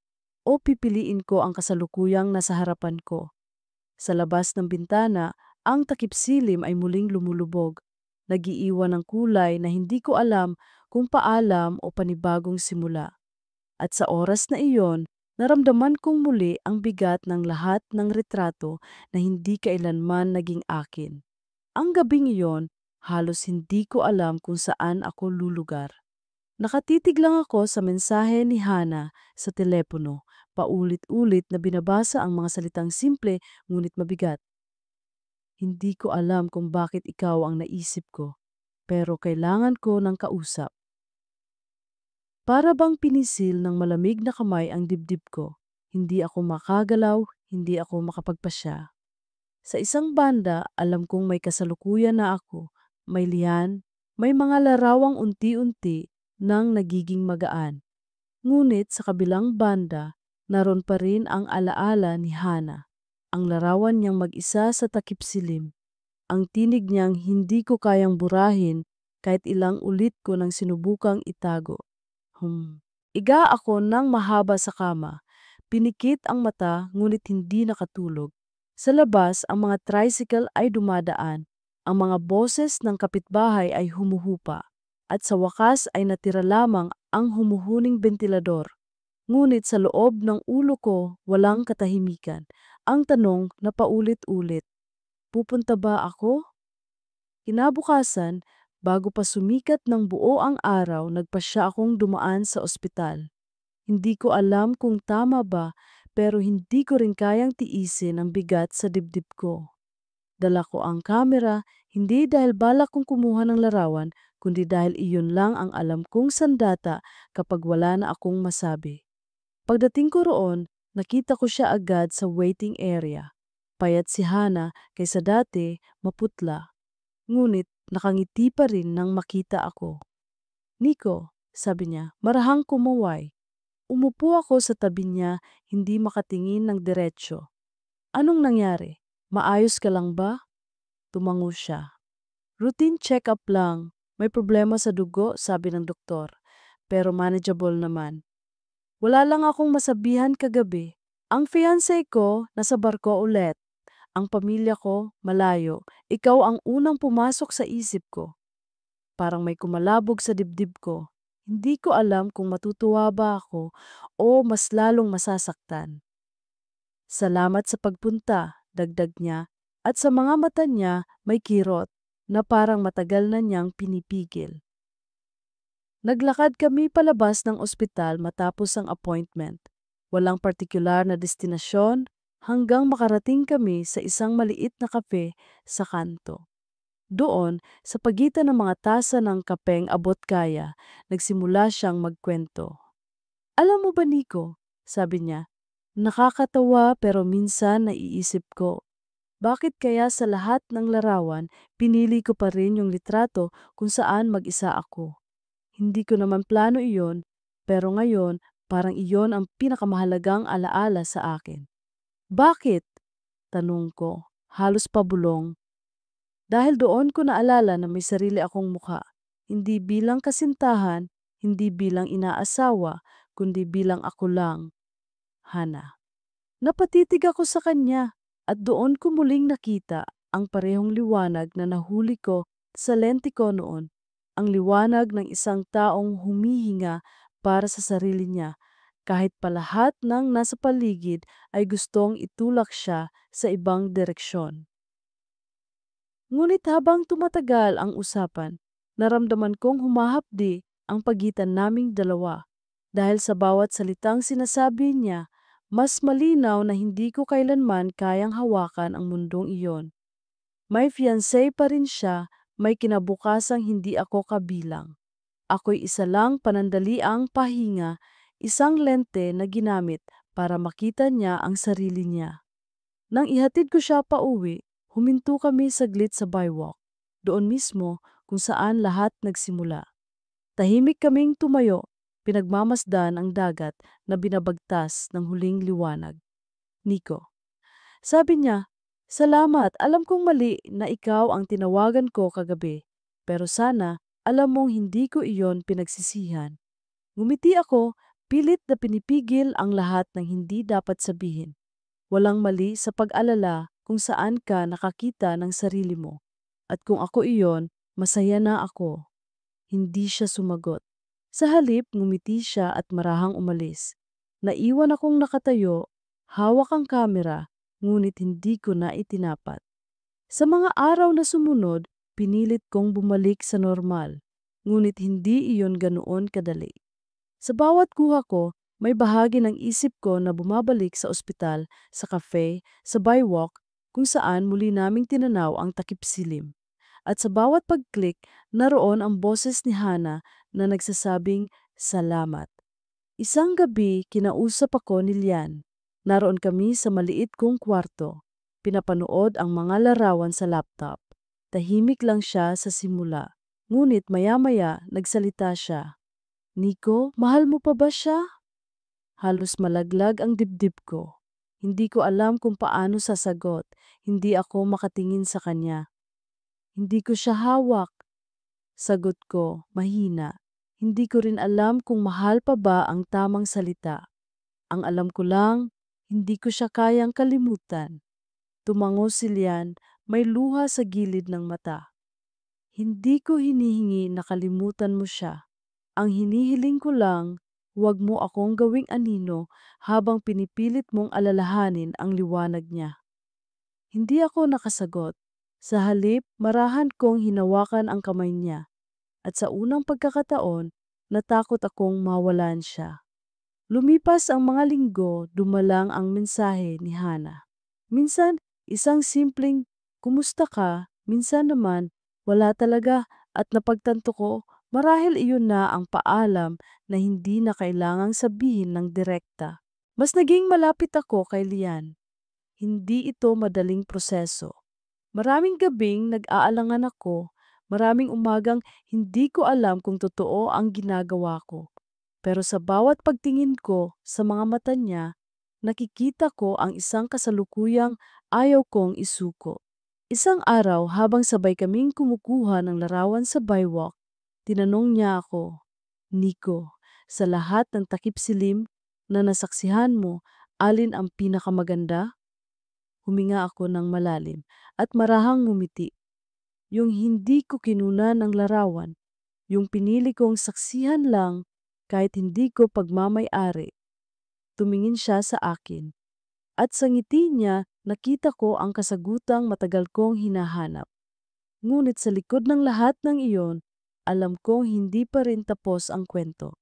Speaker 1: o pipiliin ko ang kasalukuyang nasa harapan ko? Sa labas ng bintana, ang takip-silim ay muling lumulubog. Nag-iiwan ng kulay na hindi ko alam kung paalam o panibagong simula. At sa oras na iyon, naramdaman kong muli ang bigat ng lahat ng retrato na hindi kailanman naging akin. Ang gabing iyon, halos hindi ko alam kung saan ako lulugar. Nakatitig lang ako sa mensahe ni Hana sa telepono, paulit-ulit na binabasa ang mga salitang simple ngunit mabigat. Hindi ko alam kung bakit ikaw ang naisip ko, pero kailangan ko ng kausap. Para bang pinisil ng malamig na kamay ang dibdib ko, hindi ako makagalaw, hindi ako makapagpasya. Sa isang banda, alam kong may kasalukuyan na ako, may liyan, may mga larawang unti-unti nang nagiging magaan. Ngunit sa kabilang banda, naroon pa rin ang alaala ni Hana, ang larawan niyang mag-isa sa takip-silim, ang tinig niyang hindi ko kayang burahin kahit ilang ulit ko nang sinubukang itago. Iga ako ng mahaba sa kama, Pinikit ang mata ngunit hindi nakatulog. Sa labas, ang mga tricycle ay dumadaan. Ang mga boses ng kapitbahay ay humuhupa. At sa wakas ay natira lamang ang humuhuning bentilador. Ngunit sa loob ng ulo ko, walang katahimikan. Ang tanong na paulit-ulit, pupunta ba ako? Kinabukasan, bago pa sumikat ng buo ang araw, nagpasya akong dumaan sa ospital. Hindi ko alam kung tama ba, pero hindi ko rin kayang tiisin ang bigat sa dibdib ko. Dala ko ang kamera, hindi dahil balak kong kumuha ng larawan, kundi dahil iyon lang ang alam kong sandata kapag wala na akong masabi. Pagdating ko roon, nakita ko siya agad sa waiting area. Payat si Hana kaysa dati, maputla. Ngunit nakangiti pa rin nang makita ako. "Nico," sabi niya, marahang kumuway. Umupo ako sa tabi niya, hindi makatingin ng diretsyo. "Anong nangyari? Maayos ka lang ba?" Tumango siya. "Routine check-up lang. May problema sa dugo," sabi ng doktor. "Pero manageable naman. Wala lang akong masabihan kagabi. Ang fiancé ko nasa barko ulit. Ang pamilya ko malayo. Ikaw ang unang pumasok sa isip ko." Parang may kumalabog sa dibdib ko. Hindi ko alam kung matutuwa ba ako o mas lalong masasaktan. "Salamat sa pagpunta," dagdag niya, at sa mga mata niya may kirot na parang matagal na niyang pinipigil. Naglakad kami palabas ng ospital matapos ang appointment. Walang partikular na destinasyon hanggang makarating kami sa isang maliit na kape sa kanto. Doon, sa pagitan ng mga tasa ng kapeng abot-kaya, nagsimula siyang magkwento. "Alam mo ba, Nico," sabi niya, "nakakatawa pero minsan naiisip ko, bakit kaya sa lahat ng larawan pinili ko pa rin yung litrato kung saan mag-isa ako? Hindi ko naman plano iyon, pero ngayon parang iyon ang pinakamahalagang alaala sa akin." "Bakit?" tanong ko, halos pabulong. Dahil doon ko naalala na may sarili akong mukha, hindi bilang kasintahan, hindi bilang inaasawa, kundi bilang ako lang, Hana. Napatitig ako sa kanya at doon ko muling nakita ang parehong liwanag na nahuli ko sa lente ko noon, ang liwanag ng isang taong humihinga para sa sarili niya, kahit pa lahat ng nasa paligid ay gustong itulak siya sa ibang direksyon. Ngunit habang tumatagal ang usapan, naramdaman kong humahapdi ang pagitan naming dalawa. Dahil sa bawat salitang sinasabi niya, mas malinaw na hindi ko kailanman kayang hawakan ang mundong iyon. May fiancé pa rin siya, may kinabukasang hindi ako kabilang. Ako'y isa lang panandaliang pahinga, isang lente na ginamit para makita niya ang sarili niya. Nang ihatid ko siya pauwi, huminto kami saglit sa bywalk, doon mismo kung saan lahat nagsimula. Tahimik kaming tumayo, pinagmamasdan ang dagat na binabagtas ng huling liwanag. "Nico," sabi niya, "salamat, alam kong mali na ikaw ang tinawagan ko kagabi, pero sana alam mong hindi ko iyon pinagsisihan." Ngumiti ako, pilit na pinipigil ang lahat ng hindi dapat sabihin. Walang mali sa pag-alala kung saan ka nakakita ng sarili mo. At kung ako iyon, masaya na ako. Hindi siya sumagot. Sa halip, ngumiti siya at marahang umalis. Naiwan akong nakatayo, hawak ang kamera, ngunit hindi ko na itinapat. Sa mga araw na sumunod, pinilit kong bumalik sa normal, ngunit hindi iyon ganoon kadali. Sa bawat kuha ko, may bahagi ng isip ko na bumabalik sa ospital, sa cafe, sa bywalk, kung saan muli naming tinanaw ang takip silim. At sa bawat pag-click, naroon ang boses ni Hana na nagsasabing, "Salamat." Isang gabi, kinausap ako ni Lian. Naroon kami sa maliit kong kwarto. Pinapanood ang mga larawan sa laptop. Tahimik lang siya sa simula. Ngunit maya-maya, nagsalita siya. "Nico, mahal mo pa ba siya?" Halos malaglag ang dibdib ko. Hindi ko alam kung paano sasagot. Hindi ako makatingin sa kanya. "Hindi ko siya hawak." Sagot ko, mahina. Hindi ko rin alam kung mahal pa ba ang tamang salita. Ang alam ko lang, hindi ko siya kayang kalimutan. Tumango si Lian, may luha sa gilid ng mata. Hindi ko hinihingi na kalimutan mo siya. Ang hinihiling ko lang, huwag mo akong gawing anino habang pinipilit mong alalahanin ang liwanag niya. Hindi ako nakasagot. Sa halip, marahan kong hinawakan ang kamay niya. At sa unang pagkakataon, natakot akong mawalan siya. Lumipas ang mga linggo, dumalang ang mensahe ni Hana. Minsan, isang simpleng, "Kumusta ka?" Minsan naman, "Wala talaga," at napagtanto ko, marahil iyon na ang paalam na hindi na kailangang sabihin ng direkta. Mas naging malapit ako kay Lian. Hindi ito madaling proseso. Maraming gabing nag-aalangan ako, maraming umagang hindi ko alam kung totoo ang ginagawa ko. Pero sa bawat pagtingin ko sa mga mata niya, nakikita ko ang isang kasalukuyang ayaw kong isuko. Isang araw habang sabay kaming kumukuha ng larawan sa bywalk, tinanong niya ako, "Nico, sa lahat ng takip silim na nasaksihan mo, alin ang pinakamaganda?" Huminga ako ng malalim at marahang ngumiti. Yung hindi ko kinunan ng larawan, yung pinili kong saksihan lang kahit hindi ko pagmamay-ari. Tumingin siya sa akin at sa ngiti niya nakita ko ang kasagutang matagal kong hinahanap. Ngunit sa likod ng lahat ng iyon, alam kong hindi pa rin tapos ang kwento.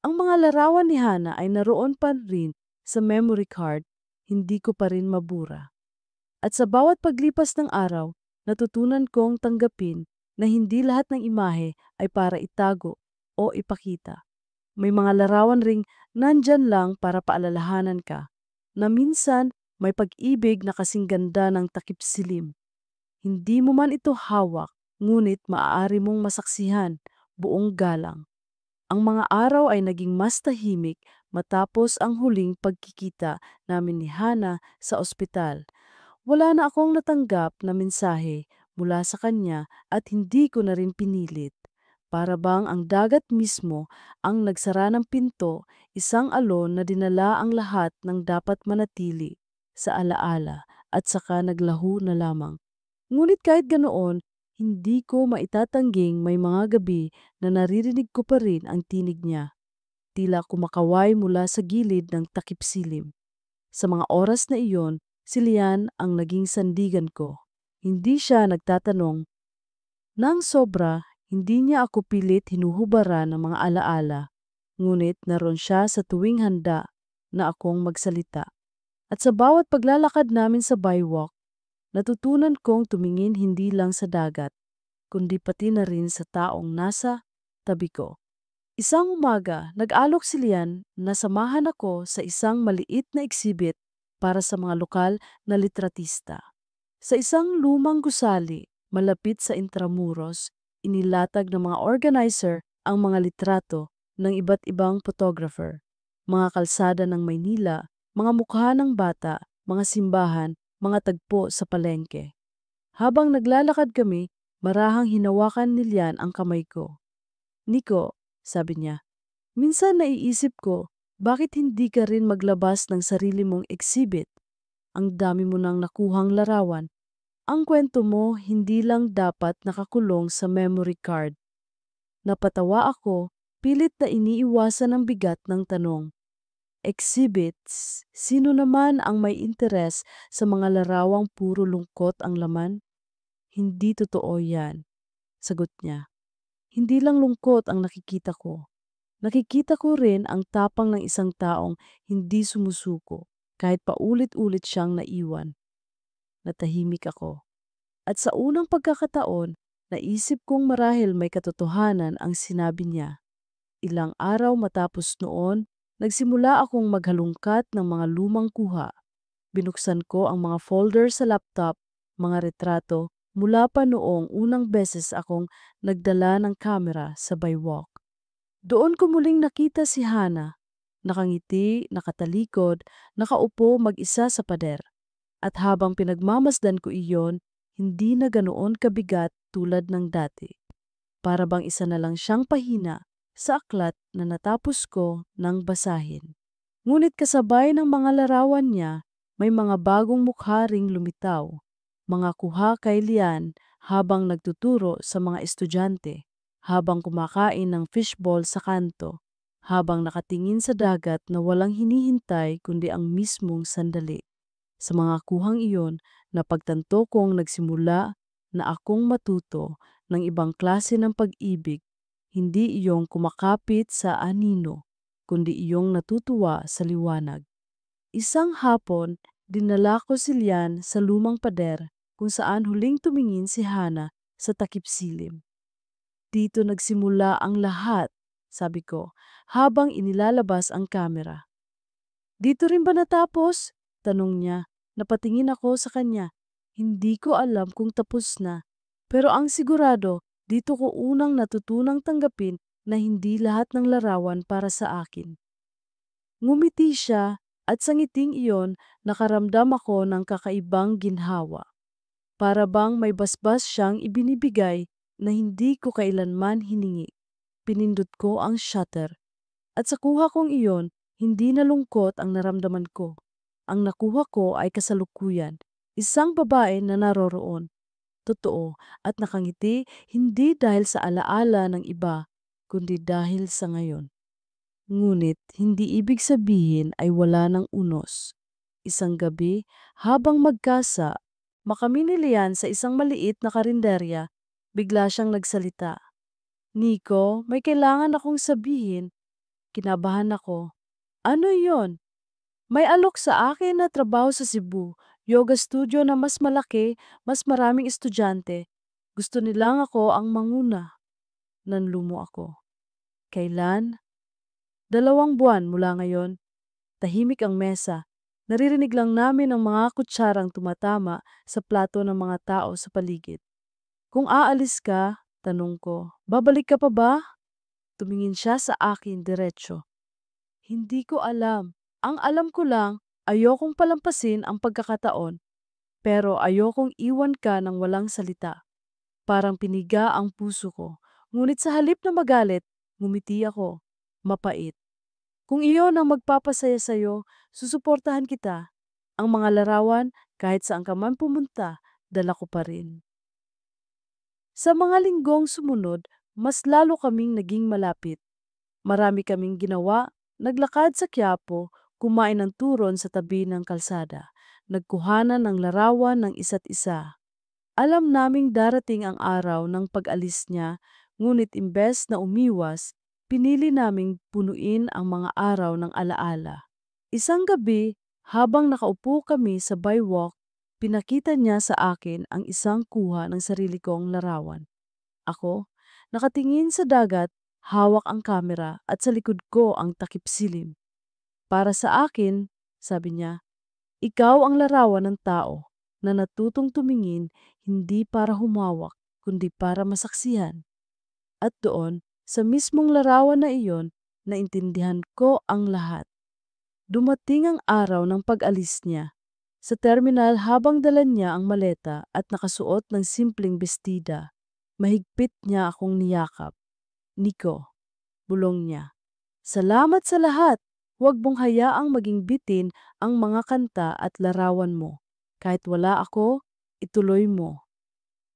Speaker 1: Ang mga larawan ni Hana ay naroon pa rin sa memory card, hindi ko pa rin mabura. At sa bawat paglipas ng araw, natutunan kong tanggapin na hindi lahat ng imahe ay para itago o ipakita. May mga larawan ring nandyan lang para paalalahanan ka na minsan may pag-ibig na kasing ganda ng takip silim. Hindi mo man ito hawak, ngunit maaari mong masaksihan buong galang. Ang mga araw ay naging mas tahimik matapos ang huling pagkikita namin ni Hana sa ospital. Wala na akong natanggap na mensahe mula sa kanya at hindi ko na rin pinilit. Para bang ang dagat mismo ang nagsara ng pinto, isang alon na dinala ang lahat ng dapat manatili sa alaala at saka naglaho na lamang. Ngunit kahit ganoon, hindi ko maitatangging may mga gabi na naririnig ko pa rin ang tinig niya. Tila kumakaway mula sa gilid ng takip silim. Sa mga oras na iyon, si Lian ang naging sandigan ko. Hindi siya nagtatanong. Nang sobra, hindi niya ako pilit hinuhubaran ng mga alaala. Ngunit naroon siya sa tuwing handa na akong magsalita. At sa bawat paglalakad namin sa bywalk, natutunan kong tumingin hindi lang sa dagat, kundi pati na rin sa taong nasa tabi ko. Isang umaga, nag-alok si Lian na samahan ako sa isang maliit na exhibit para sa mga lokal na litratista. Sa isang lumang gusali, malapit sa Intramuros, inilatag ng mga organizer ang mga litrato ng iba't ibang photographer. Mga kalsada ng Maynila, mga mukha ng bata, mga simbahan, mga tagpo sa palengke. Habang naglalakad kami, marahang hinawakan ni Lian ang kamay ko. "Nico," sabi niya, "minsan naiisip ko, bakit hindi ka rin maglabas ng sarili mong exhibit? Ang dami mo nang nakuhang larawan. Ang kwento mo hindi lang dapat nakakulong sa memory card." Napatawa ako, pilit na iniiwasan ang bigat ng tanong. "Exhibits? Sino naman ang may interes sa mga larawang puro lungkot ang laman?" "Hindi totoo yan," sagot niya. "Hindi lang lungkot ang nakikita ko. Nakikita ko rin ang tapang ng isang taong hindi sumusuko kahit paulit-ulit siyang naiwan." Natahimik ako. At sa unang pagkakataon, naisip kong marahil may katotohanan ang sinabi niya. Ilang araw matapos noon, nagsimula akong maghalungkat ng mga lumang kuha. Binuksan ko ang mga folder sa laptop, mga retrato, mula pa noong unang beses akong nagdala ng kamera sa bywalk. Doon ko muling nakita si Hana, nakangiti, nakatalikod, nakaupo mag-isa sa pader. At habang pinagmamasdan ko iyon, hindi na ganoon kabigat tulad ng dati. Para bang isa na lang siyang pahina sa aklat na natapos ko ng basahin. Ngunit kasabay ng mga larawan niya, may mga bagong mukha ring lumitaw. Mga kuha kay Lian habang nagtuturo sa mga estudyante, habang kumakain ng fishball sa kanto, habang nakatingin sa dagat na walang hinihintay kundi ang mismong sandali. Sa mga kuhang iyon, napagtanto kong nagsimula na akong matuto ng ibang klase ng pag-ibig, hindi iyong kumakapit sa anino, kundi iyong natutuwa sa liwanag. Isang hapon, dinala ko si Lian sa lumang pader kung saan huling tumingin si Hana sa takip silim. Dito nagsimula ang lahat, sabi ko, habang inilalabas ang kamera. Dito rin ba natapos? Tanong niya. Napatingin ako sa kanya. Hindi ko alam kung tapos na. Pero ang sigurado, dito ko unang natutunang tanggapin na hindi lahat ng larawan para sa akin. Ngumiti siya at sa ngiting iyon nakaramdam ako ng kakaibang ginhawa. Para bang may basbas siyang ibinibigay na hindi ko kailanman hiningi. Pinindot ko ang shutter. At sa kuha kong iyon, hindi na lungkot ang naramdaman ko. Ang nakuha ko ay kasalukuyan. Isang babae na naroroon. Totoo at nakangiti hindi dahil sa alaala ng iba, kundi dahil sa ngayon. Ngunit hindi ibig sabihin ay wala ng unos. Isang gabi, habang magkasa, makaminilian sa isang maliit na karinderya, bigla siyang nagsalita. Nico, may kailangan akong sabihin. Kinabahan ako. Ano yon? May alok sa akin na trabaho sa Cebu, yoga studio na mas malaki, mas maraming estudyante. Gusto nilang ako ang manguna. Nanlumo ako. Kailan? 2 buwan mula ngayon. Tahimik ang mesa. Naririnig lang namin ang mga kutsarang tumatama sa plato ng mga tao sa paligid. Kung aalis ka, tanong ko, babalik ka pa ba? Tumingin siya sa akin diretso. Hindi ko alam. Ang alam ko lang, ayokong palampasin ang pagkakataon, pero ayokong iwan ka ng walang salita. Parang piniga ang puso ko. Ngunit sa halip na magalit, ngumiti ako. Mapait. Kung iyon ang magpapasaya sa'yo, susuportahan kita. Ang mga larawan, kahit saan ka man pumunta, dala ko pa rin. Sa mga linggong sumunod, mas lalo kaming naging malapit. Marami kaming ginawa, naglakad sa Quiapo, kumain ng turon sa tabi ng kalsada, nagkuhanan ng larawan ng isa't isa. Alam naming darating ang araw ng pag-alis niya, ngunit imbes na umiwas, pinili naming punuin ang mga araw ng alaala. Isang gabi, habang nakaupo kami sa baywalk, pinakita niya sa akin ang isang kuha ng sarili kong larawan. Ako, nakatingin sa dagat, hawak ang kamera at sa likod ko ang takip silim. Para sa akin, sabi niya, ikaw ang larawan ng tao na natutong tumingin hindi para humawak kundi para masaksihan. At doon, sa mismong larawan na iyon, naintindihan ko ang lahat. Dumating ang araw ng pag-alis niya. Sa terminal habang dala niya ang maleta at nakasuot ng simpleng bestida, mahigpit niya akong niyakap. Nico, bulong niya. Salamat sa lahat. Huwag mong hayaang maging bitin ang mga kanta at larawan mo. Kahit wala ako, ituloy mo.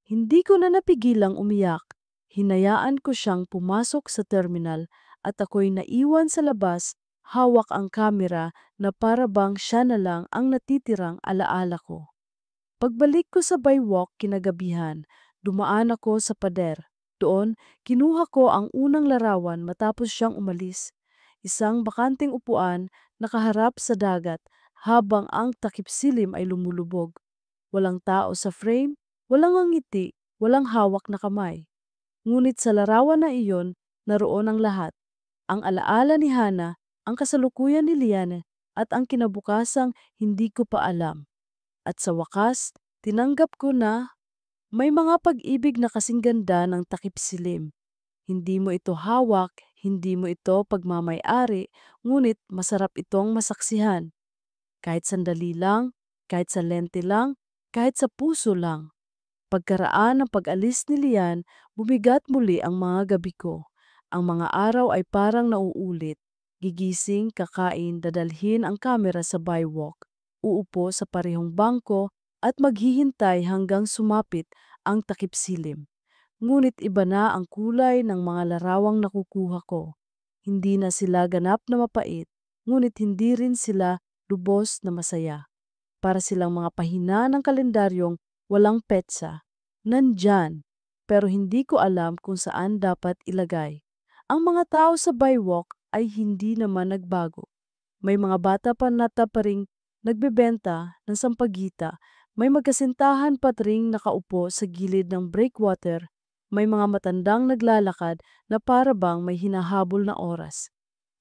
Speaker 1: Hindi ko na napigilang umiyak. Hinayaan ko siyang pumasok sa terminal at ako'y naiwan sa labas, hawak ang kamera na para bang siya na lang ang natitirang alaala ko. Pagbalik ko sa baywalk kinagabihan, dumaan ako sa pader. Doon, kinuha ko ang unang larawan matapos siyang umalis. Isang bakanting upuan nakaharap sa dagat habang ang takip silim ay lumulubog. Walang tao sa frame, walang ngiti, walang hawak na kamay. Ngunit sa larawan na iyon, naroon ang lahat. Ang alaala ni Hana, ang kasalukuyan ni Liane, at ang kinabukasang hindi ko pa alam. At sa wakas, tinanggap ko na may mga pag-ibig na kasing ganda ng takip silim. Hindi mo ito hawak, hindi mo ito pagmamay-ari, ngunit masarap itong masaksihan. Kahit sandali lang, kahit sa lente lang, kahit sa puso lang. Pagkaraan ng pag-alis ni Lian, bumigat muli ang mga gabi ko. Ang mga araw ay parang nauulit. Gigising, kakain, dadalhin ang kamera sa bywalk, uupo sa parehong bangko at maghihintay hanggang sumapit ang takip silim. Ngunit iba na ang kulay ng mga larawang nakukuha ko. Hindi na sila ganap na mapait, ngunit hindi rin sila lubos na masaya. Para silang mga pahina ng kalendaryong walang petsa. Nandyan, pero hindi ko alam kung saan dapat ilagay. Ang mga tao sa bywalk ay hindi naman nagbago. May mga bata pa nata pa ring nagbebenta ng sampagita, may magkasintahan pa ring nakaupo sa gilid ng breakwater, may mga matandang naglalakad na para bang may hinahabol na oras.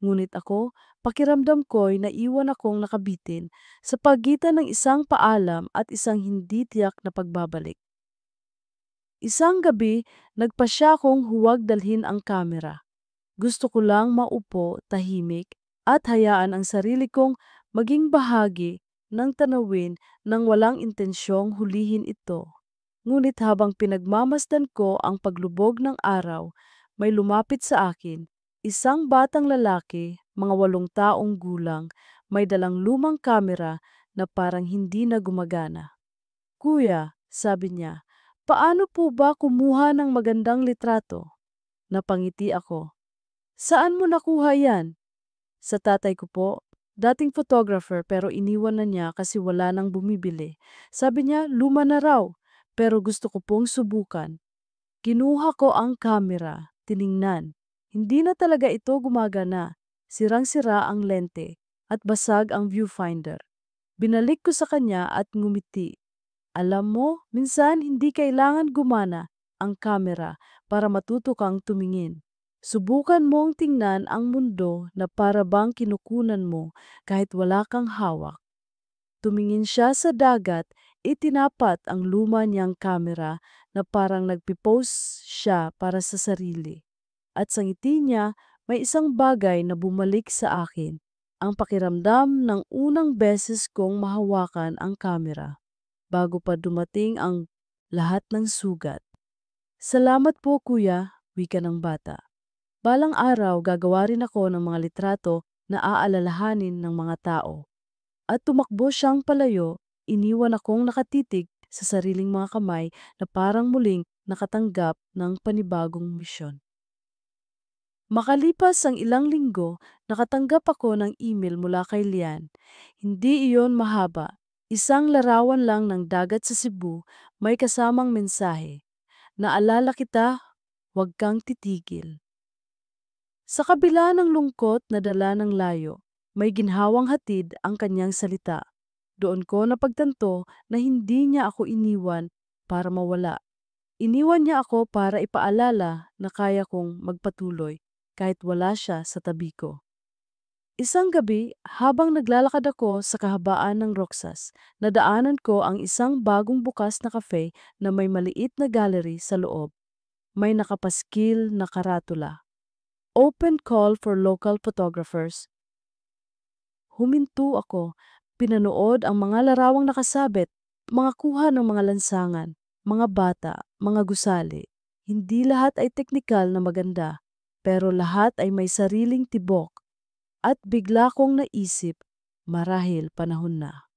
Speaker 1: Ngunit ako, pakiramdam ko'y naiwan akong nakabitin sa pagitan ng isang paalam at isang hindi tiyak na pagbabalik. Isang gabi, nagpasya akong huwag dalhin ang kamera. Gusto ko lang maupo, tahimik, at hayaan ang sarili kong maging bahagi ng tanawin nang walang intensyong hulihin ito. Ngunit habang pinagmamasdan ko ang paglubog ng araw, may lumapit sa akin, isang batang lalaki, mga 8 taong gulang, may dalang lumang kamera na parang hindi na gumagana. Kuya, sabi niya, paano po ba kumuha ng magandang litrato? Napangiti ako. Saan mo nakuha yan? Sa tatay ko po. Dating photographer pero iniwan na niya kasi wala nang bumibili. Sabi niya, luma na raw, pero gusto ko pong subukan. Kinuha ko ang kamera, tiningnan. Hindi na talaga ito gumagana. Sirang-sira ang lente at basag ang viewfinder. Binalik ko sa kanya at ngumiti. Alam mo, minsan hindi kailangan gumana ang kamera para matuto kang tumingin. Subukan mong tingnan ang mundo na para bang kinukunan mo kahit wala kang hawak. Tumingin siya sa dagat, itinapat ang luma niyang kamera na parang nagpipose siya para sa sarili. At sa ngiti niya, may isang bagay na bumalik sa akin, ang pakiramdam ng unang beses kong mahawakan ang kamera bago pa dumating ang lahat ng sugat. Salamat po kuya, wika ng bata. Balang araw gagawa rin ako ng mga litrato na aalalahanin ng mga tao. At tumakbo siyang palayo, iniwan akong nakatitig sa sariling mga kamay na parang muling nakatanggap ng panibagong misyon. Makalipas ang ilang linggo, nakatanggap ako ng email mula kay Lian. Hindi iyon mahaba. Isang larawan lang ng dagat sa Cebu, may kasamang mensahe. Naalala kita, huwag kang titigil. Sa kabila ng lungkot na dala ng layo, may ginhawang hatid ang kanyang salita. Doon ko napagtanto na hindi niya ako iniwan para mawala. Iniwan niya ako para ipaalala na kaya kong magpatuloy kahit wala siya sa tabi ko. Isang gabi, habang naglalakad ako sa kahabaan ng Roxas, nadaanan ko ang isang bagong bukas na cafe na may maliit na gallery sa loob. May nakapaskil na karatula. Open call for local photographers. Huminto ako, pinanood ang mga larawang nakasabit, mga kuha ng mga lansangan, mga bata, mga gusali. Hindi lahat ay teknikal na maganda, pero lahat ay may sariling tibok. At bigla kong naisip, marahil panahon na.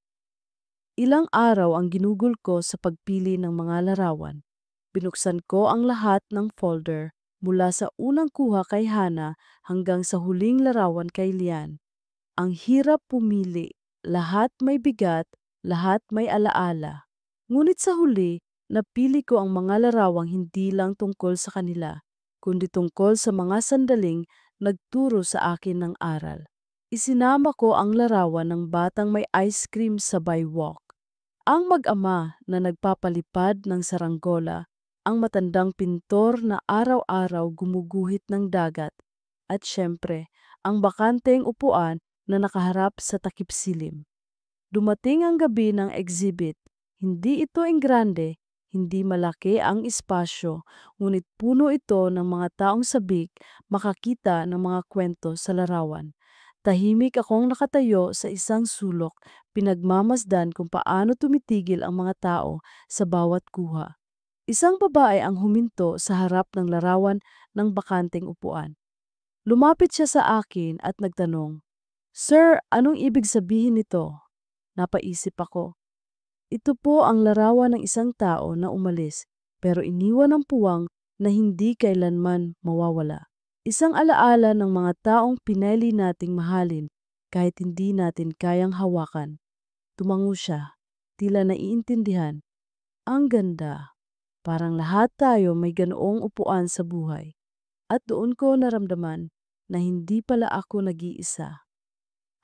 Speaker 1: Ilang araw ang ginugol ko sa pagpili ng mga larawan. Binuksan ko ang lahat ng folder mula sa unang kuha kay Hana hanggang sa huling larawan kay Lian. Ang hirap pumili, lahat may bigat, lahat may alaala. Ngunit sa huli, napili ko ang mga larawang hindi lang tungkol sa kanila, kundi tungkol sa mga sandaling nagturo sa akin ng aral. Isinama ko ang larawan ng batang may ice cream sa bywalk, ang mag-ama na nagpapalipad ng saranggola, ang matandang pintor na araw-araw gumuguhit ng dagat, at syempre, ang bakanteng upuan na nakaharap sa takip silim. Dumating ang gabi ng exhibit. Hindi ito enggrande, hindi malaki ang espasyo, ngunit puno ito ng mga taong sabik makakita ng mga kwento sa larawan. Tahimik akong nakatayo sa isang sulok, pinagmamasdan kung paano tumitigil ang mga tao sa bawat kuha. Isang babae ang huminto sa harap ng larawan ng bakanteng upuan. Lumapit siya sa akin at nagtanong, "Sir, anong ibig sabihin nito?" Napaisip ako. Ito po ang larawan ng isang tao na umalis, pero iniwan ng puwang na hindi kailanman mawawala. Isang alaala ng mga taong pinili nating mahalin kahit hindi natin kayang hawakan. Tumango siya, tila naiintindihan. Ang ganda. Parang lahat tayo may ganoong upuan sa buhay. At doon ko naramdaman na hindi pala ako nag-iisa.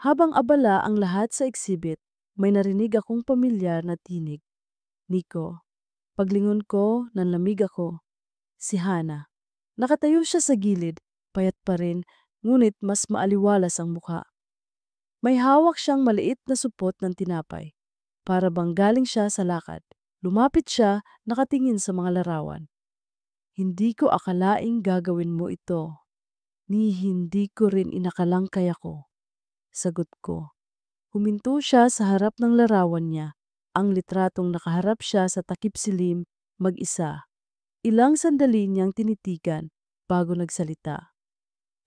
Speaker 1: Habang abala ang lahat sa exhibit, may narinig akong pamilyar na tinig. Nico. Paglingon ko, nanlamig ako. Si Hana. Nakatayo siya sa gilid, payat pa rin, ngunit mas maaliwalas ang mukha. May hawak siyang maliit na supot ng tinapay. Para bang galing siya sa lakad. Lumapit siya, nakatingin sa mga larawan. Hindi ko akalaing gagawin mo ito. Ni hindi ko rin inakalang kaya ko. Sagot ko. Huminto siya sa harap ng larawan niya. Ang litratong nakaharap siya sa takip silim, mag-isa. Ilang sandali niyang tinitigan bago nagsalita.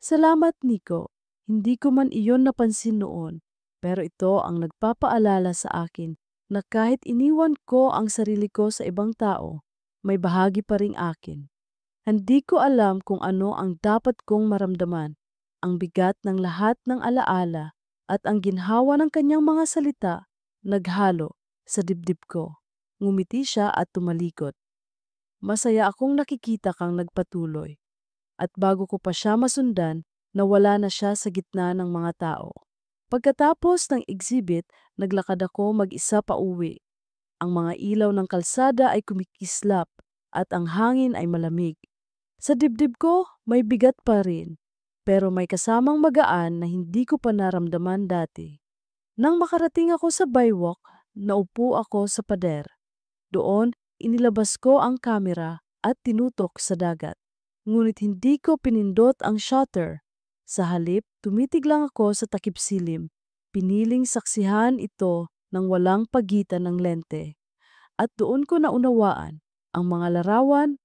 Speaker 1: Salamat, Nico. Hindi ko man iyon napansin noon, pero ito ang nagpapaalala sa akin na kahit iniwan ko ang sarili ko sa ibang tao, may bahagi pa ring akin. Hindi ko alam kung ano ang dapat kong maramdaman, ang bigat ng lahat ng alaala at ang ginhawa ng kanyang mga salita naghalo sa dibdib ko. Ngumiti siya at tumalikod. Masaya akong nakikita kang nagpatuloy. At bago ko pa siya masundan, nawala na siya sa gitna ng mga tao. Pagkatapos ng exhibit, naglakad ako mag-isa pa uwi. Ang mga ilaw ng kalsada ay kumikislap at ang hangin ay malamig. Sa dibdib ko, may bigat pa rin, pero may kasamang magaan na hindi ko pa naramdaman dati. Nang makarating ako sa Baywalk, naupo ako sa pader. Doon, inilabas ko ang kamera at tinutok sa dagat. Ngunit hindi ko pinindot ang shutter. Sa halip, tumitig lang ako sa takip silim. Piniling saksihan ito ng walang pagitan ng lente. At doon ko naunawaan ang mga larawan,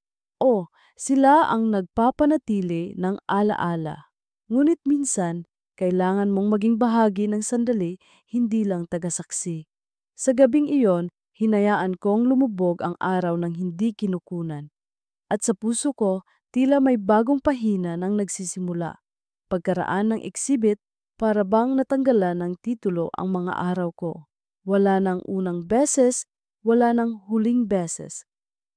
Speaker 1: sila ang nagpapanatili ng alaala. Ngunit minsan, kailangan mong maging bahagi ng sandali, hindi lang tagasaksi. Sa gabing iyon, hinayaan kong lumubog ang araw ng hindi kinukunan. At sa puso ko, tila may bagong pahina nang nagsisimula. Pagkaraan ng exhibit, para bang natanggalan ng titulo ang mga araw ko. Wala nang unang beses, wala nang huling beses.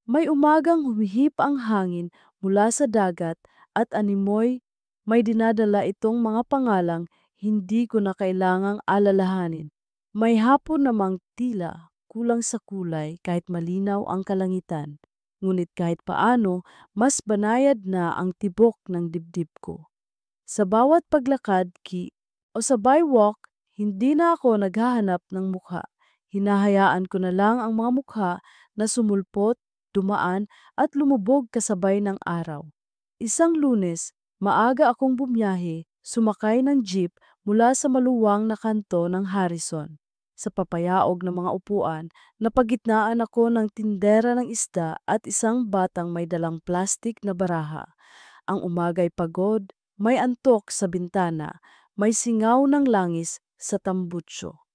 Speaker 1: May umagang humihip ang hangin mula sa dagat at animoy may dinadala itong mga pangalang hindi ko na kailangang alalahanin. May hapon namang tila kulang sa kulay kahit malinaw ang kalangitan. Ngunit kahit paano, mas banayad na ang tibok ng dibdib ko. Sa bawat paglakad o sa bywalk, hindi na ako naghahanap ng mukha. Hinahayaan ko na lang ang mga mukha na sumulpot, dumaan at lumubog kasabay ng araw. Isang Lunes, maaga akong bumiyahe, sumakay ng jeep mula sa maluwang na kanto ng Harrison. Sa papayaog ng mga upuan, napagitnaan ako ng tindera ng isda at isang batang may dalang plastik na baraha. Ang umagay pagod, may antok sa bintana, may singaw ng langis sa tambutso.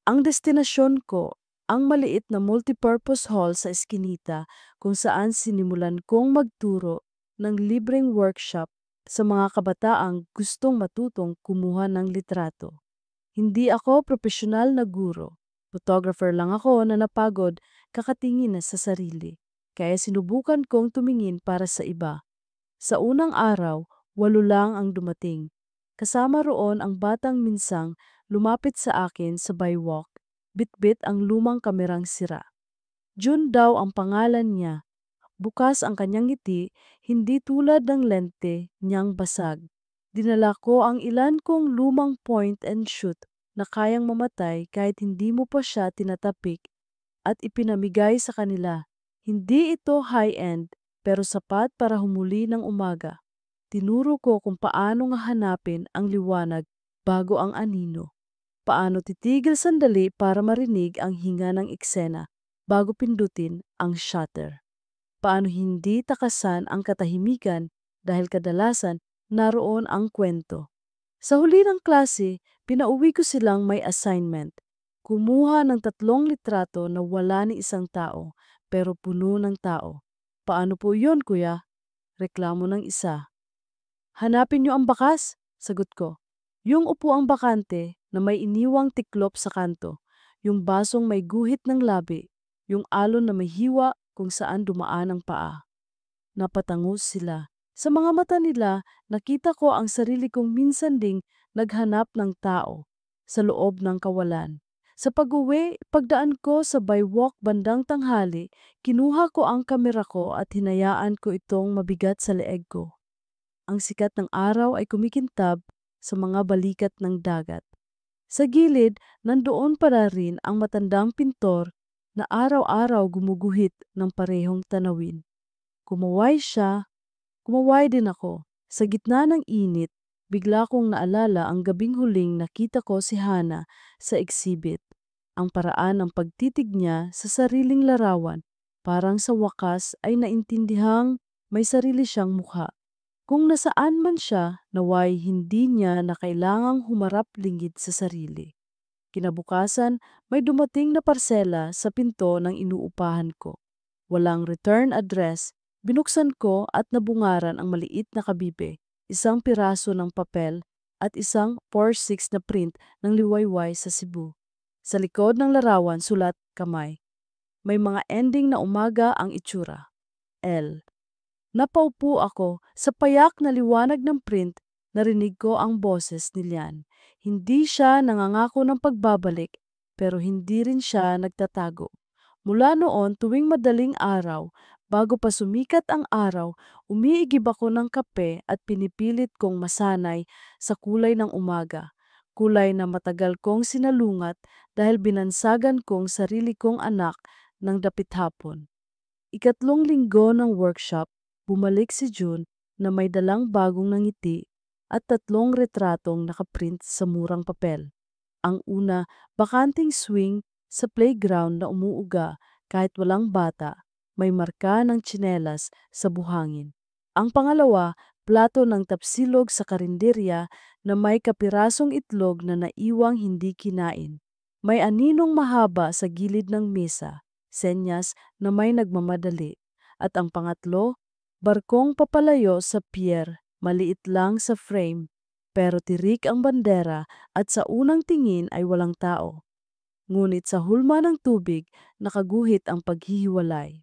Speaker 1: Ang destinasyon ko, ang maliit na multipurpose hall sa Eskinita kung saan sinimulan kong magturo ng libreng workshop sa mga kabataang gustong matutong kumuha ng litrato. Hindi ako profesional na guro. Photographer lang ako na napagod kakatingin na sa sarili. Kaya sinubukan kong tumingin para sa iba. Sa unang araw, 8 lang ang dumating. Kasama roon ang batang minsang lumapit sa akin sa bywalk, bitbit ang lumang kamerang sira. June daw ang pangalan niya. Bukas ang kanyang ngiti, hindi tulad ng lente niyang basag. Dinala ko ang ilan kong lumang point and shoot na kayang mamatay kahit hindi mo pa siya tinatapik at ipinamigay sa kanila. Hindi ito high-end pero sapat para humuli ng umaga. Tinuro ko kung paano nga hanapin ang liwanag bago ang anino. Paano titigil sandali para marinig ang hinga ng eksena bago pindutin ang shutter. Paano hindi takasan ang katahimikan dahil kadalasan Naroon ang kwento. Sa huli ng klase, pinauwi ko silang may assignment. Kumuha ng 3 litrato na wala ni isang tao, pero puno ng tao. Paano po yun, kuya? Reklamo ng isa. Hanapin niyo ang bakas, sagot ko. Yung upuang bakante na may iniwang tiklop sa kanto, yung basong may guhit ng labi, yung alon na may hiwa kung saan dumaan ang paa. Napatangus sila. Sa mga mata nila, nakita ko ang sarili kong minsan ding naghanap ng tao sa loob ng kawalan. Sa pag-uwi, pagdaan ko sa bywalk bandang tanghali, kinuha ko ang kamera ko at hinayaan ko itong mabigat sa leeg ko. Ang sikat ng araw ay kumikintab sa mga balikat ng dagat. Sa gilid, nandoon para rin ang matandang pintor na araw-araw gumuguhit ng parehong tanawin. Kumaway siya, kumaway din ako. Sa gitna ng init, bigla kong naalala ang gabing huling nakita ko si Hana sa exhibit. Ang paraan ng pagtitig niya sa sariling larawan, parang sa wakas ay naintindihang may sarili siyang mukha. Kung nasaan man siya, naway hindi niya na kailangang humarap lingid sa sarili. Kinabukasan, may dumating na parsela sa pinto ng inuupahan ko. Walang return address, binuksan ko at nabungaran ang maliit na kabibe, isang piraso ng papel at isang 4-6 na print ng liwayway sa Cebu. Sa likod ng larawan sulat kamay. May mga ending na umaga ang itsura. L. Napaupo ako sa payak na liwanag ng print, narinig ko ang boses ni Lian. Hindi siya nangangako ng pagbabalik, pero hindi rin siya nagtatago. Mula noon tuwing madaling araw, bago pa sumikat ang araw, umiigib ako ng kape at pinipilit kong masanay sa kulay ng umaga. Kulay na matagal kong sinalungat dahil binansagan kong sarili kong anak ng dapit hapon. 3 linggo ng workshop, bumalik si June na may dalang bagong nangiti at 3 retratong nakaprint sa murang papel. Ang una, bakanting swing sa playground na umuuga kahit walang bata, may marka ng tsinelas sa buhangin. Ang pangalawa, plato ng tapsilog sa karinderya na may kapirasong itlog na naiwang hindi kinain. May aninong mahaba sa gilid ng mesa, senyas na may nagmamadali. At ang pangatlo, barkong papalayo sa pier, maliit lang sa frame, pero tirik ang bandera at sa unang tingin ay walang tao. Ngunit sa hulma ng tubig, nakaguhit ang paghihiwalay.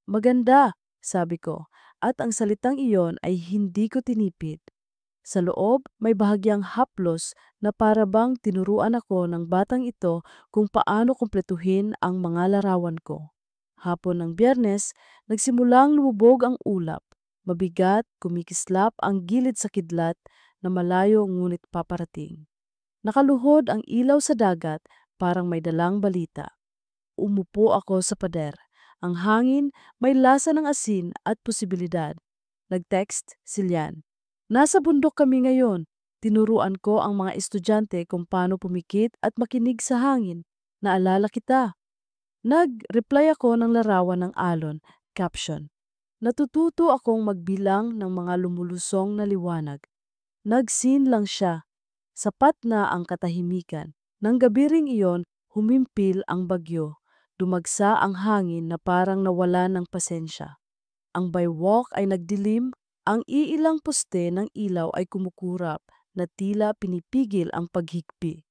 Speaker 1: Maganda, sabi ko, at ang salitang iyon ay hindi ko tinipid. Sa loob, may bahagyang haplos na parabang tinuruan ako ng batang ito kung paano kumpletuhin ang mga larawan ko. Hapon ng Biyernes, nagsimulang lumubog ang ulap. Mabigat, kumikislap ang gilid sa kidlat na malayo ngunit paparating. Nakaluhod ang ilaw sa dagat, parang may dalang balita. Umupo ako sa pader. Ang hangin may lasa ng asin at posibilidad. Nag-text si Lian. Nasa bundok kami ngayon. Tinuruan ko ang mga estudyante kung paano pumikit at makinig sa hangin. Naalala kita. Nag-reply ako ng larawan ng alon, caption. Natututo akong magbilang ng mga lumulusong na liwanag. Nag-scene lang siya. Sapat na ang katahimikan. Nang gabi ring iyon, humimpil ang bagyo. Dumagsa ang hangin na parang nawala ng pasensya. Ang bywalk ay nagdilim, ang iilang poste ng ilaw ay kumukurap na tila pinipigil ang paghigpi.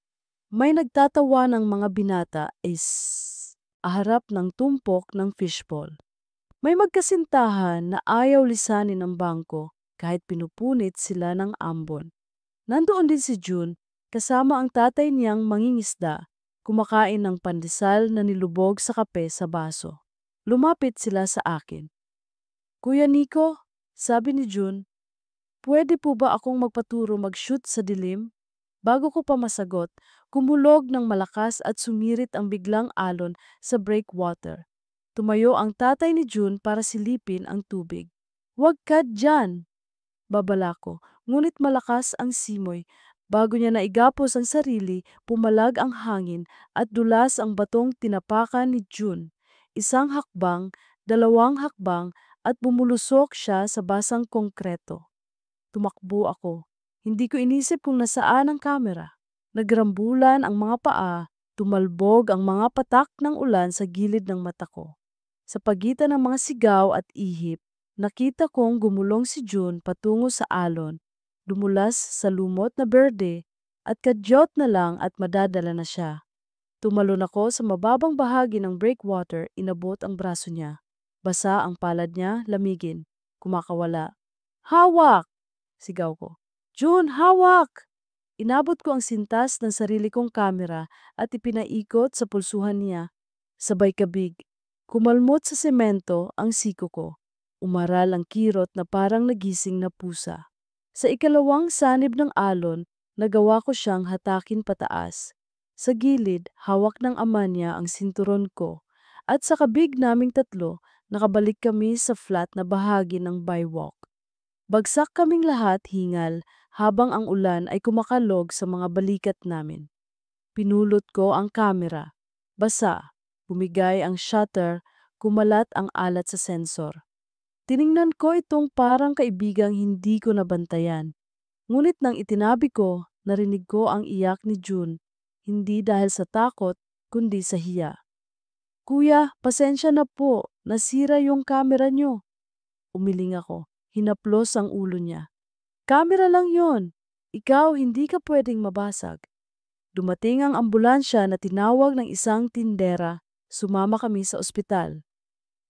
Speaker 1: May nagtatawa ng mga binata aharap ng tumpok ng fishbowl. May magkasintahan na ayaw lisanin ang bangko kahit pinupunit sila ng ambon. Nandoon din si June, kasama ang tatay niyang mangingisda, kumakain ng pandesal na nilubog sa kape sa baso. Lumapit sila sa akin. Kuya Nico, sabi ni June, pwede po ba akong magpaturo mag-shoot sa dilim? Bago ko pa masagot, kumulog ng malakas at sumirit ang biglang alon sa breakwater. Tumayo ang tatay ni June para silipin ang tubig. Huwag ka dyan! Babala ko, ngunit malakas ang simoy. Bago niya naigapos ang sarili, pumalag ang hangin at dulas ang batong tinapakan ni June. 1 hakbang, 2 hakbang at bumulusok siya sa basang konkreto. Tumakbo ako. Hindi ko inisip kung nasaan ang kamera. Nagrambulan ang mga paa, tumalbog ang mga patak ng ulan sa gilid ng mata ko. Sa pagitan ng mga sigaw at ihip, nakita kong gumulong si June patungo sa alon, dumulas sa lumot na berde at kadyot na lang at madadala na siya. Tumalon ako sa mababang bahagi ng breakwater, inabot ang braso niya. Basa ang palad niya, lamigin, kumakawala. Hawak! Sigaw ko. June, hawak! Inabot ko ang sintas ng sarili kong kamera at ipinaikot sa pulsuhan niya. Sabay kabig. Kumalmot sa semento ang siko ko. Umaral ang kirot na parang nagising na pusa. Sa ikalawang sanib ng alon, nagawa ko siyang hatakin pataas. Sa gilid, hawak ng ama niya ang sinturon ko. At sa kabig naming tatlo, nakabalik kami sa flat na bahagi ng bywalk. Bagsak kaming lahat hingal habang ang ulan ay kumakalog sa mga balikat namin. Pinulot ko ang kamera. Basa. Bumigay ang shutter, kumalat ang alat sa sensor. Tiningnan ko itong parang kaibigang hindi ko nabantayan. Ngunit nang itinabi ko, narinig ko ang iyak ni June, hindi dahil sa takot, kundi sa hiya. Kuya, pasensya na po, nasira yung kamera nyo. Umiling ako, hinaplos ang ulo niya. Kamera lang yon. Ikaw hindi ka pwedeng mabasag. Dumating ang ambulansya na tinawag ng isang tindera, sumama kami sa ospital.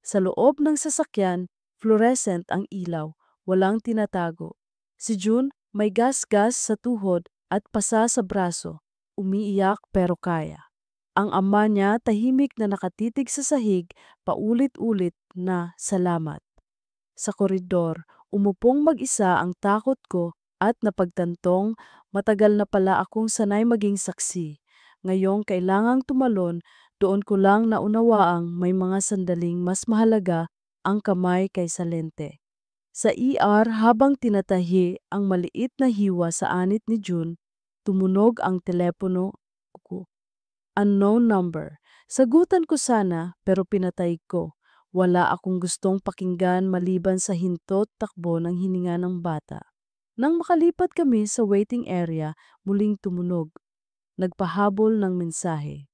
Speaker 1: Sa loob ng sasakyan, fluorescent ang ilaw, walang tinatago. Si June may gas-gas sa tuhod at pasa sa braso, umiiyak pero kaya. Ang ama niya tahimik na nakatitig sa sahig, paulit-ulit na salamat. Sa koridor, umupong mag-isa ang takot ko at napagtantong matagal na pala akong sanay maging saksi. Ngayong kailangang tumalon, doon ko lang naunawaang may mga sandaling mas mahalaga ang kamay kaysa lente. Sa ER habang tinatahi ang maliit na hiwa sa anit ni June, tumunog ang telepono ko. Unknown number. Sagutan ko sana pero pinatay ko. Wala akong gustong pakinggan maliban sa hintot takbo ng hininga ng bata. Nang makalipat kami sa waiting area, muling tumunog. Nagpahabol ng mensahe.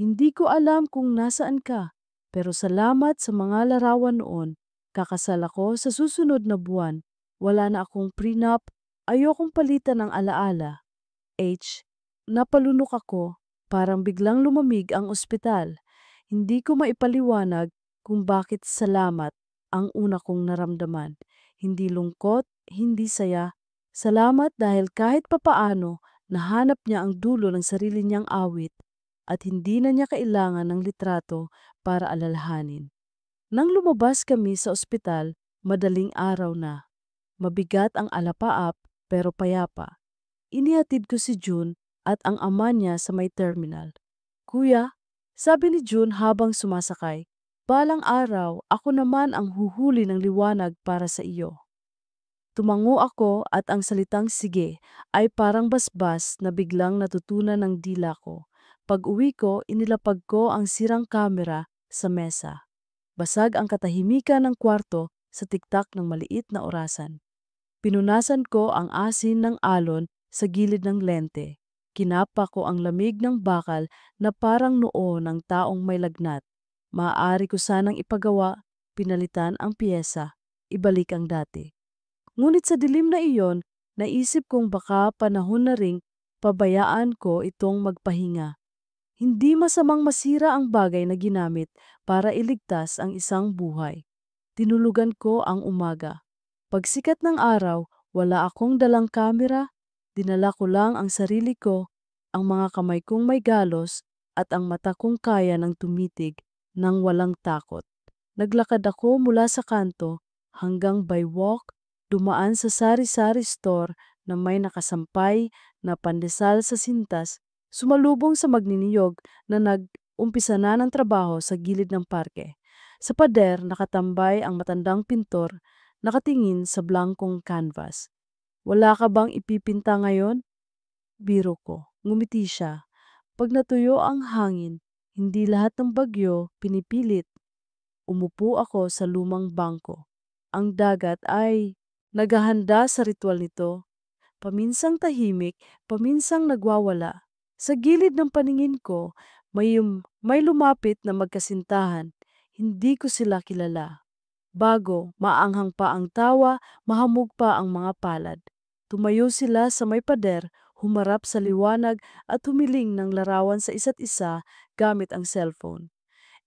Speaker 1: Hindi ko alam kung nasaan ka, pero salamat sa mga larawan noon. Kakasal ako sa susunod na buwan. Wala na akong prenup. Ayokong palitan ng alaala. H. Napalunok ako. Parang biglang lumamig ang ospital. Hindi ko maipaliwanag kung bakit salamat ang una kong naramdaman. Hindi lungkot, hindi saya. Salamat dahil kahit papaano, nahanap niya ang dulo ng sarili niyang awit at hindi na niya kailangan ng litrato para alalahanin. Nang lumabas kami sa ospital, madaling araw na. Mabigat ang alapaap pero payapa. Inihatid ko si June at ang ama niya sa may terminal. Kuya, sabi ni June habang sumasakay, balang araw ako naman ang huhuli ng liwanag para sa iyo. Tumango ako at ang salitang sige ay parang basbas na biglang natutunan ng dila ko. Pag-uwi ko, inilapag ko ang sirang kamera sa mesa. Basag ang katahimikan ng kwarto sa tiktak ng maliit na orasan. Pinunasan ko ang asin ng alon sa gilid ng lente. Kinapa ko ang lamig ng bakal na parang noo ng taong may lagnat. Maaari ko sanang ipagawa, pinalitan ang piyesa, ibalik ang dati. Ngunit sa dilim na iyon, naisip kong baka panahon na ring pabayaan ko itong magpahinga. Hindi masamang masira ang bagay na ginamit para iligtas ang isang buhay. Tinulugan ko ang umaga. Pagsikat ng araw, wala akong dalang kamera, dinala ko lang ang sarili ko, ang mga kamay kong may galos at ang mata kong kaya ng tumitig nang walang takot. Naglakad ako mula sa kanto hanggang by walk, dumaan sa sari-sari store na may nakasampay na pandesal sa sintas, sumalubong sa magniniyog na nag-umpisa na ng trabaho sa gilid ng parke. Sa pader nakatambay ang matandang pintor, nakatingin sa blankong canvas. Wala ka bang ipipinta ngayon? Biro ko. Ngumiti siya. Pag natuyo ang hangin, hindi lahat ng bagyo pinipilit. Umupo ako sa lumang bangko. Ang dagat ay naghahanda sa ritual nito. Paminsang tahimik, paminsang nagwawala. Sa gilid ng paningin ko, may lumapit na magkasintahan. Hindi ko sila kilala. Bago, maanghang pa ang tawa, mahamog pa ang mga palad. Tumayo sila sa may pader, humarap sa liwanag at humiling ng larawan sa isa't isa gamit ang cellphone.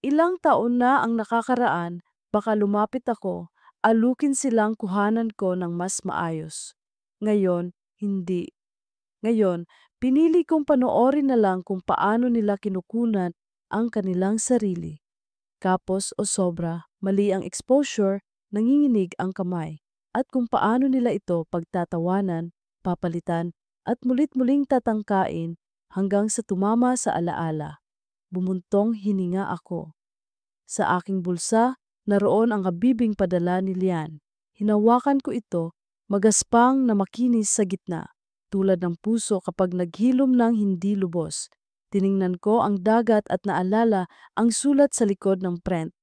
Speaker 1: Ilang taon na ang nakakaraan, baka lumapit ako, alukin silang kuhanan ko ng mas maayos. Ngayon, hindi. Ngayon, pinili kong panoorin na lang kung paano nila kinukunan ang kanilang sarili. Kapos o sobra, mali ang exposure, nanginginig ang kamay, at kung paano nila ito pagtatawanan, papalitan, at mulit-muling tatangkain hanggang sa tumama sa alaala. Bumuntong hininga ako. Sa aking bulsa, naroon ang habibing padala ni Lian. Hinawakan ko ito, magaspang na makinis sa gitna, tulad ng puso kapag naghilom ng hindi lubos. Tiningnan ko ang dagat at naalala ang sulat sa likod ng print.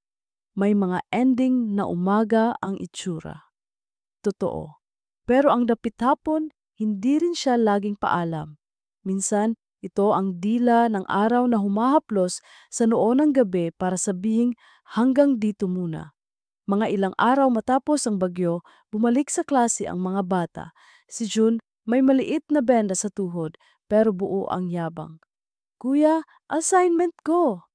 Speaker 1: May mga ending na umaga ang itsura. Totoo. Pero ang dapit hapon, hindi rin siya laging paalam. Minsan, ito ang dila ng araw na humahaplos sa noo ng gabi para sabihing hanggang dito muna. Mga ilang araw matapos ang bagyo, bumalik sa klase ang mga bata. Si June may maliit na benda sa tuhod pero buo ang yabang. Kuya, assignment ko!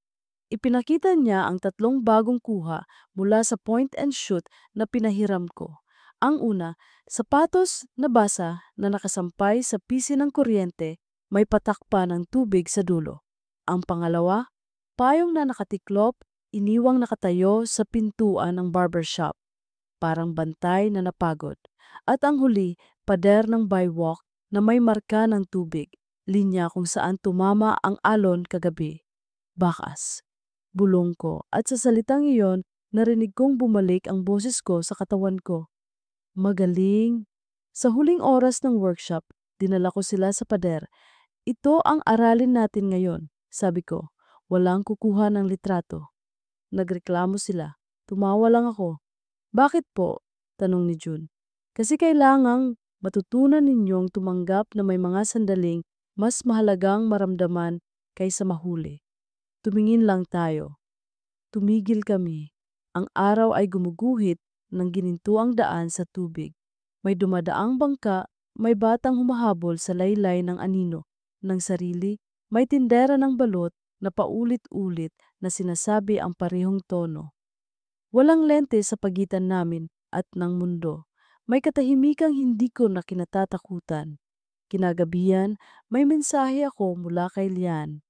Speaker 1: Ipinakita niya ang 3 bagong kuha mula sa point and shoot na pinahiram ko. Ang una, sapatos na basa na nakasampay sa pisi ng kuryente, may patak pa ng tubig sa dulo. Ang pangalawa, payong na nakatiklop, iniwang nakatayo sa pintuan ng barbershop, parang bantay na napagod. At ang huli, pader ng bywalk na may marka ng tubig, linya kung saan tumama ang alon kagabi. Bakas. Bulong ko at sa salitang iyon, narinig kong bumalik ang boses ko sa katawan ko. Magaling. Sa huling oras ng workshop, dinala ko sila sa pader. Ito ang aralin natin ngayon, sabi ko. Walang kukuha ng litrato. Nagreklamo sila. Tumawa lang ako. Bakit po? Tanong ni June. Kasi kailangang matutunan ninyong tumanggap na may mga sandaling mas mahalagang maramdaman kaysa mahuli. Tumingin lang tayo. Tumigil kami. Ang araw ay gumuguhit ng ginintuang daan sa tubig. May dumadaang bangka, may batang humahabol sa laylay ng anino, ng sarili, may tindera ng balot na paulit-ulit na sinasabi ang parehong tono. Walang lente sa pagitan namin at ng mundo. May katahimikang hindi ko na kinatatakutan. Kinagabihan, may mensahe ako mula kay Lian.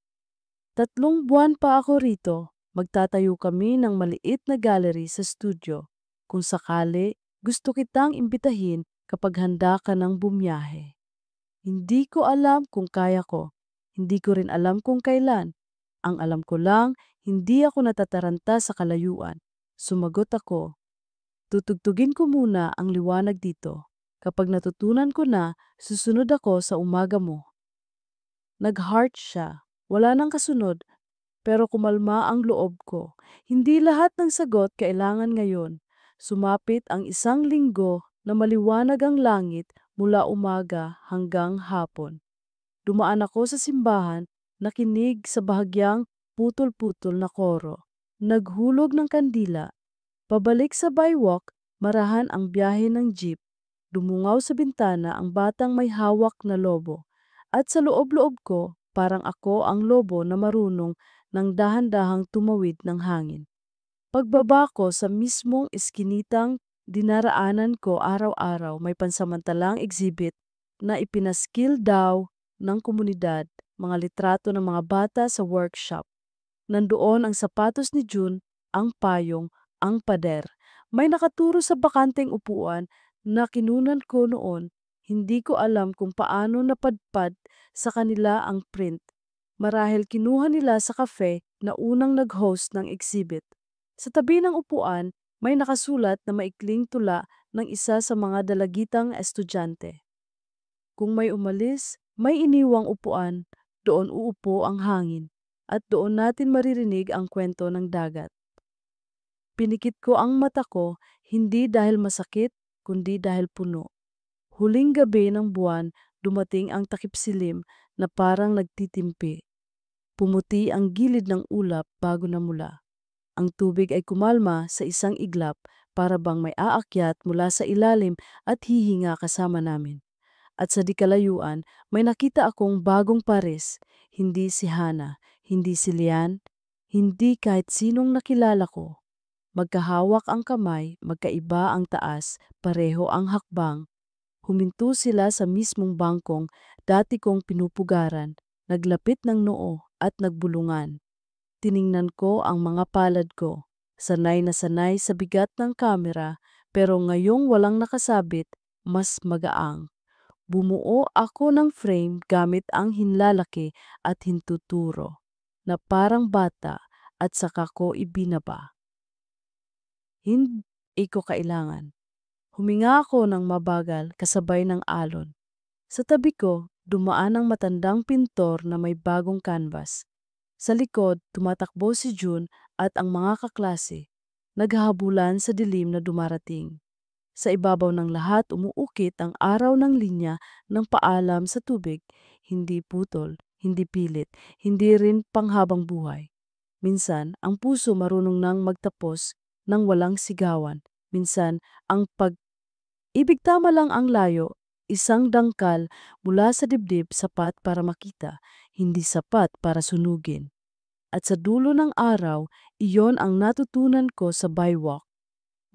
Speaker 1: 3 buwan pa ako rito. Magtatayo kami ng maliit na gallery sa studio. Kung sakali, gusto kitang imbitahin kapag handa ka ng bumiyahe. Hindi ko alam kung kaya ko. Hindi ko rin alam kung kailan. Ang alam ko lang, hindi ako natataranta sa kalayuan. Sumagot ako. Tutugtugin ko muna ang liwanag dito. Kapag natutunan ko na, susunod ako sa umaga mo. Nag-heart siya. Wala nang kasunod, pero kumalma ang loob ko. Hindi lahat ng sagot kailangan ngayon. Sumapit ang 1 linggo na maliwanag ang langit mula umaga hanggang hapon. Dumaan ako sa simbahan, nakinig sa bahagyang putol-putol na koro. Naghulog ng kandila. Pabalik sa bywalk, marahan ang biyahe ng jeep. Dumungaw sa bintana ang batang may hawak na lobo. At sa loob-loob ko, parang ako ang lobo na marunong ng dahan-dahang tumawid ng hangin. Pagbaba ko sa mismong eskinitang dinaraanan ko araw-araw, may pansamantalang exhibit na ipinaskil daw ng komunidad, mga litrato ng mga bata sa workshop. Nandoon ang sapatos ni June, ang payong, ang pader. May nakaturo sa bakanteng upuan na kinunan ko noon. Hindi ko alam kung paano napadpad sa kanila ang print. Marahil kinuha nila sa cafe na unang nag-host ng exhibit. Sa tabi ng upuan, may nakasulat na maikling tula ng isa sa mga dalagitang estudyante. Kung may umalis, may iniwang upuan, doon uupo ang hangin, at doon natin maririnig ang kwento ng dagat. Pinikit ko ang mata ko, hindi dahil masakit, kundi dahil puno. Huling gabi ng buwan, dumating ang takipsilim na parang nagtitimpi. Pumuti ang gilid ng ulap bago namula. Ang tubig ay kumalma sa isang iglap para bang may aakyat mula sa ilalim at hihinga kasama namin. At sa di kalayuan, may nakita akong bagong pares, hindi si Hana, hindi si Lian, hindi kahit sinong nakilala ko. Magkahawak ang kamay, magkaiba ang taas, pareho ang hakbang. Huminto sila sa mismong bangkong dati kong pinupugaran, naglapit ng noo at nagbulungan. Tiningnan ko ang mga palad ko, sanay na sanay sa bigat ng kamera, pero ngayong walang nakasabit, mas magaang. Bumuo ako ng frame gamit ang hinlalaki at hintuturo, na parang bata at saka ko ibinaba. Hindi ko kailangan. Huminga ako ng mabagal kasabay ng alon. Sa tabi ko, dumaan ang matandang pintor na may bagong canvas. Sa likod, tumatakbo si June at ang mga kaklase, naghahabulan sa dilim na dumarating. Sa ibabaw ng lahat umuukit ang araw ng linya ng paalam sa tubig, hindi putol, hindi pilit, hindi rin panghabang buhay. Minsan, ang puso marunong nang magtapos ng walang sigawan. Minsan, ang pag-ibig tama lang ang layo, isang dangkal mula sa dibdib sapat para makita, hindi sapat para sunugin. At sa dulo ng araw, iyon ang natutunan ko sa Baywalk.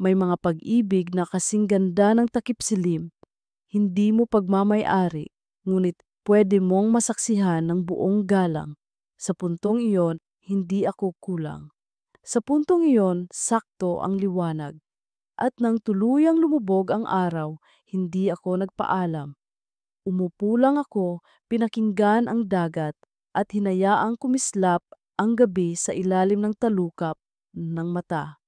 Speaker 1: May mga pag-ibig na kasing ganda ng takip-silim, hindi mo pagmamay-ari, ngunit pwede mong masaksihan ng buong galang. Sa puntong iyon, hindi ako kulang. Sa puntong iyon, sakto ang liwanag. At nang tuluyang lumubog ang araw, hindi ako nagpaalam. Umupo lang ako, pinakinggan ang dagat, at hinayaang kumislap ang gabi sa ilalim ng talukap ng mata.